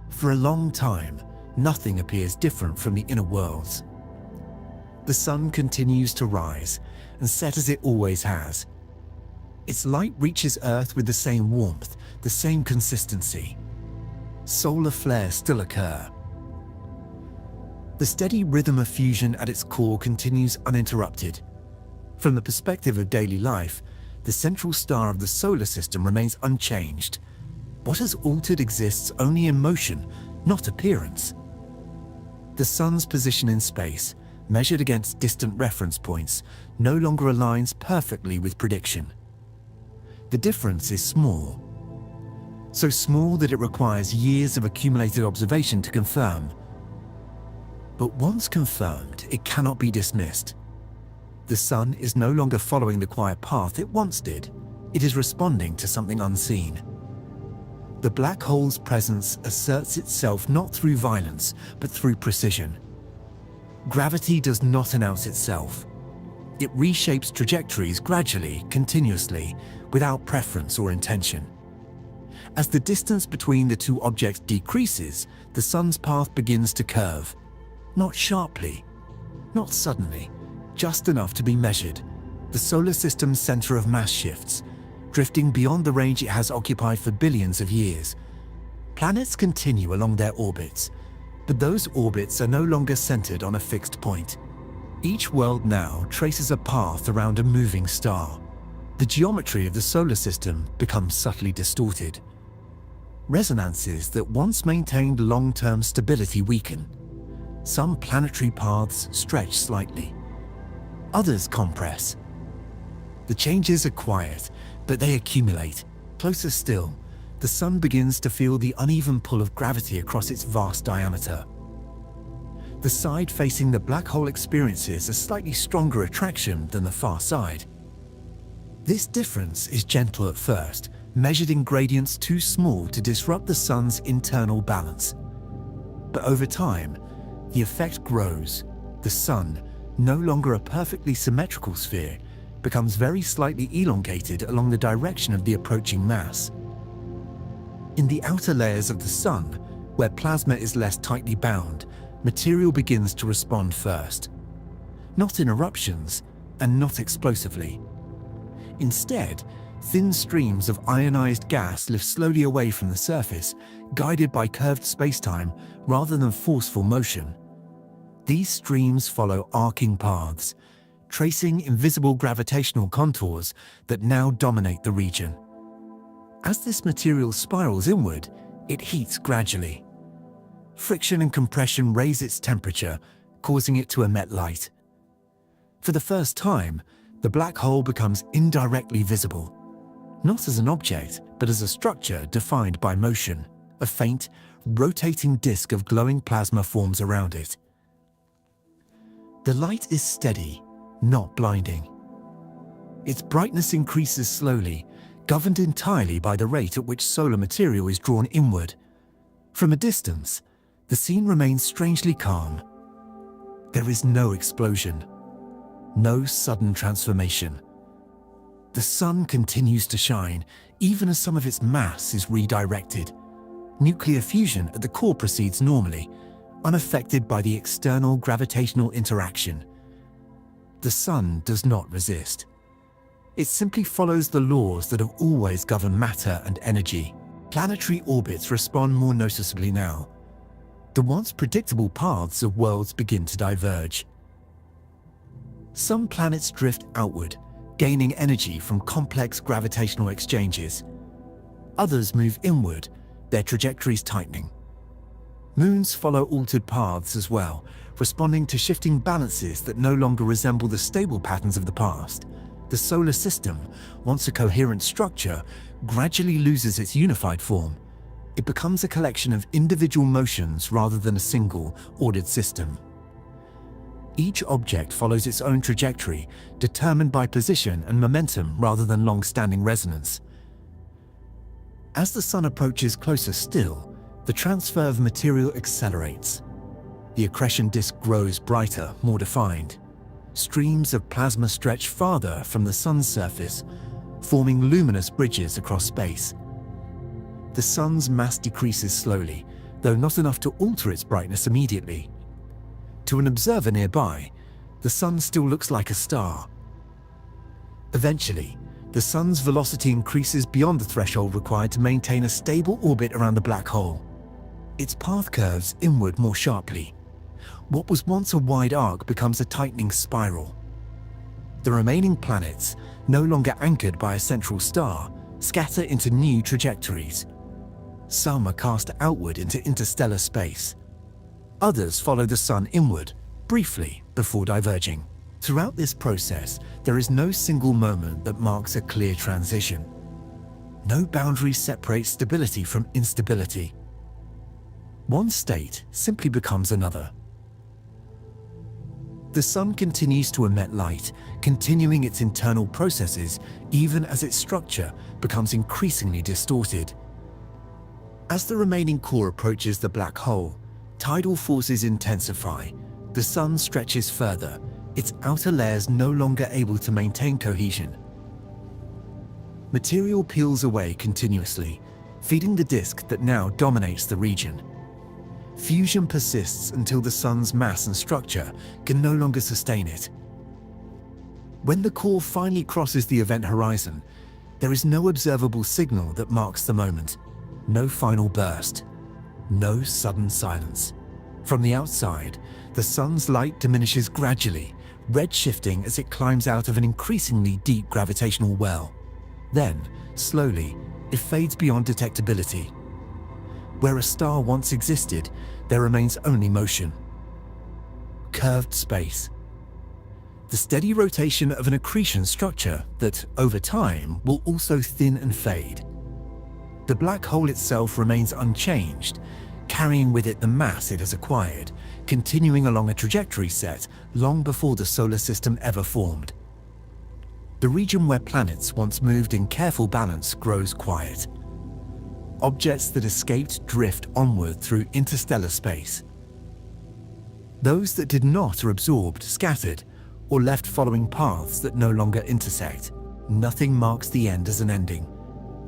For a long time, nothing appears different from the inner worlds. The sun continues to rise and set as it always has. Its light reaches Earth with the same warmth, the same consistency. Solar flares still occur. The steady rhythm of fusion at its core continues uninterrupted. From the perspective of daily life, the central star of the solar system remains unchanged. What has altered exists only in motion, not appearance. The sun's position in space, measured against distant reference points, no longer aligns perfectly with prediction. The difference is small. So small that it requires years of accumulated observation to confirm. But once confirmed, it cannot be dismissed. The sun is no longer following the quiet path it once did. It is responding to something unseen. The black hole's presence asserts itself not through violence, but through precision. Gravity does not announce itself. It reshapes trajectories gradually, continuously, without preference or intention. As the distance between the two objects decreases, the sun's path begins to curve. Not sharply, not suddenly, just enough to be measured. The solar system's center of mass shifts, drifting beyond the range it has occupied for billions of years. Planets continue along their orbits, But those orbits are no longer centered on a fixed point. Each world now traces a path around a moving star. The geometry of the solar system becomes subtly distorted. Resonances that once maintained long-term stability weaken. Some planetary paths stretch slightly. Others compress. The changes are quiet, but they accumulate. Closer still, the Sun begins to feel the uneven pull of gravity across its vast diameter. The side facing the black hole experiences a slightly stronger attraction than the far side. This difference is gentle at first, measured in gradients too small to disrupt the Sun's internal balance. But over time, the effect grows. The Sun, no longer a perfectly symmetrical sphere, becomes very slightly elongated along the direction of the approaching mass. In the outer layers of the Sun, where plasma is less tightly bound, material begins to respond first. Not in eruptions, and not explosively. Instead, thin streams of ionized gas lift slowly away from the surface, guided by curved spacetime rather than forceful motion. These streams follow arcing paths, tracing invisible gravitational contours that now dominate the region. As this material spirals inward, it heats gradually. Friction and compression raise its temperature, causing it to emit light. For the first time, the black hole becomes indirectly visible, not as an object, but as a structure defined by motion. A faint, rotating disk of glowing plasma forms around it. The light is steady, not blinding. Its brightness increases slowly, governed entirely by the rate at which solar material is drawn inward. From a distance, the scene remains strangely calm. There is no explosion, no sudden transformation. The Sun continues to shine, even as some of its mass is redirected. Nuclear fusion at the core proceeds normally, unaffected by the external gravitational interaction. The Sun does not resist. It simply follows the laws that have always governed matter and energy. Planetary orbits respond more noticeably now. The once predictable paths of worlds begin to diverge. Some planets drift outward, gaining energy from complex gravitational exchanges. Others move inward, their trajectories tightening. Moons follow altered paths as well, responding to shifting balances that no longer resemble the stable patterns of the past. The solar system, once a coherent structure, gradually loses its unified form. It becomes a collection of individual motions rather than a single, ordered system. Each object follows its own trajectory, determined by position and momentum rather than long-standing resonance. As the Sun approaches closer still, the transfer of material accelerates. The accretion disk grows brighter, more defined. Streams of plasma stretch farther from the Sun's surface, forming luminous bridges across space. The Sun's mass decreases slowly, though not enough to alter its brightness immediately. To an observer nearby, the Sun still looks like a star. Eventually, the Sun's velocity increases beyond the threshold required to maintain a stable orbit around the black hole. Its path curves inward more sharply. What was once a wide arc becomes a tightening spiral. The remaining planets, no longer anchored by a central star, scatter into new trajectories. Some are cast outward into interstellar space. Others follow the Sun inward, briefly, before diverging. Throughout this process, there is no single moment that marks a clear transition. No boundary separates stability from instability. One state simply becomes another. The Sun continues to emit light, continuing its internal processes even as its structure becomes increasingly distorted. As the remaining core approaches the black hole, tidal forces intensify. The Sun stretches further, its outer layers no longer able to maintain cohesion. Material peels away continuously, feeding the disk that now dominates the region. Fusion persists until the Sun's mass and structure can no longer sustain it. When the core finally crosses the event horizon, there is no observable signal that marks the moment. No final burst. No sudden silence. From the outside, the sun's light diminishes gradually, redshifting as it climbs out of an increasingly deep gravitational well. Then, slowly, it fades beyond detectability. Where a star once existed, there remains only motion. Curved space. The steady rotation of an accretion structure that, over time, will also thin and fade. The black hole itself remains unchanged, carrying with it the mass it has acquired, continuing along a trajectory set long before the solar system ever formed. The region where planets once moved in careful balance grows quiet. Objects that escaped drift onward through interstellar space. Those that did not are absorbed, scattered, or left following paths that no longer intersect. Nothing marks the end as an ending.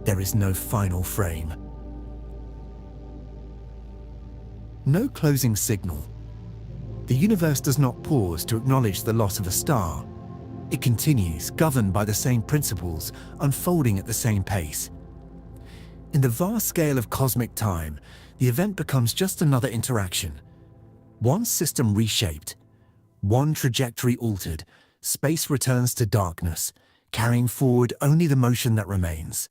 There is no final frame. No closing signal. The universe does not pause to acknowledge the loss of a star. It continues, governed by the same principles, unfolding at the same pace. In the vast scale of cosmic time, the event becomes just another interaction. One system reshaped, one trajectory altered, space returns to darkness, carrying forward only the motion that remains.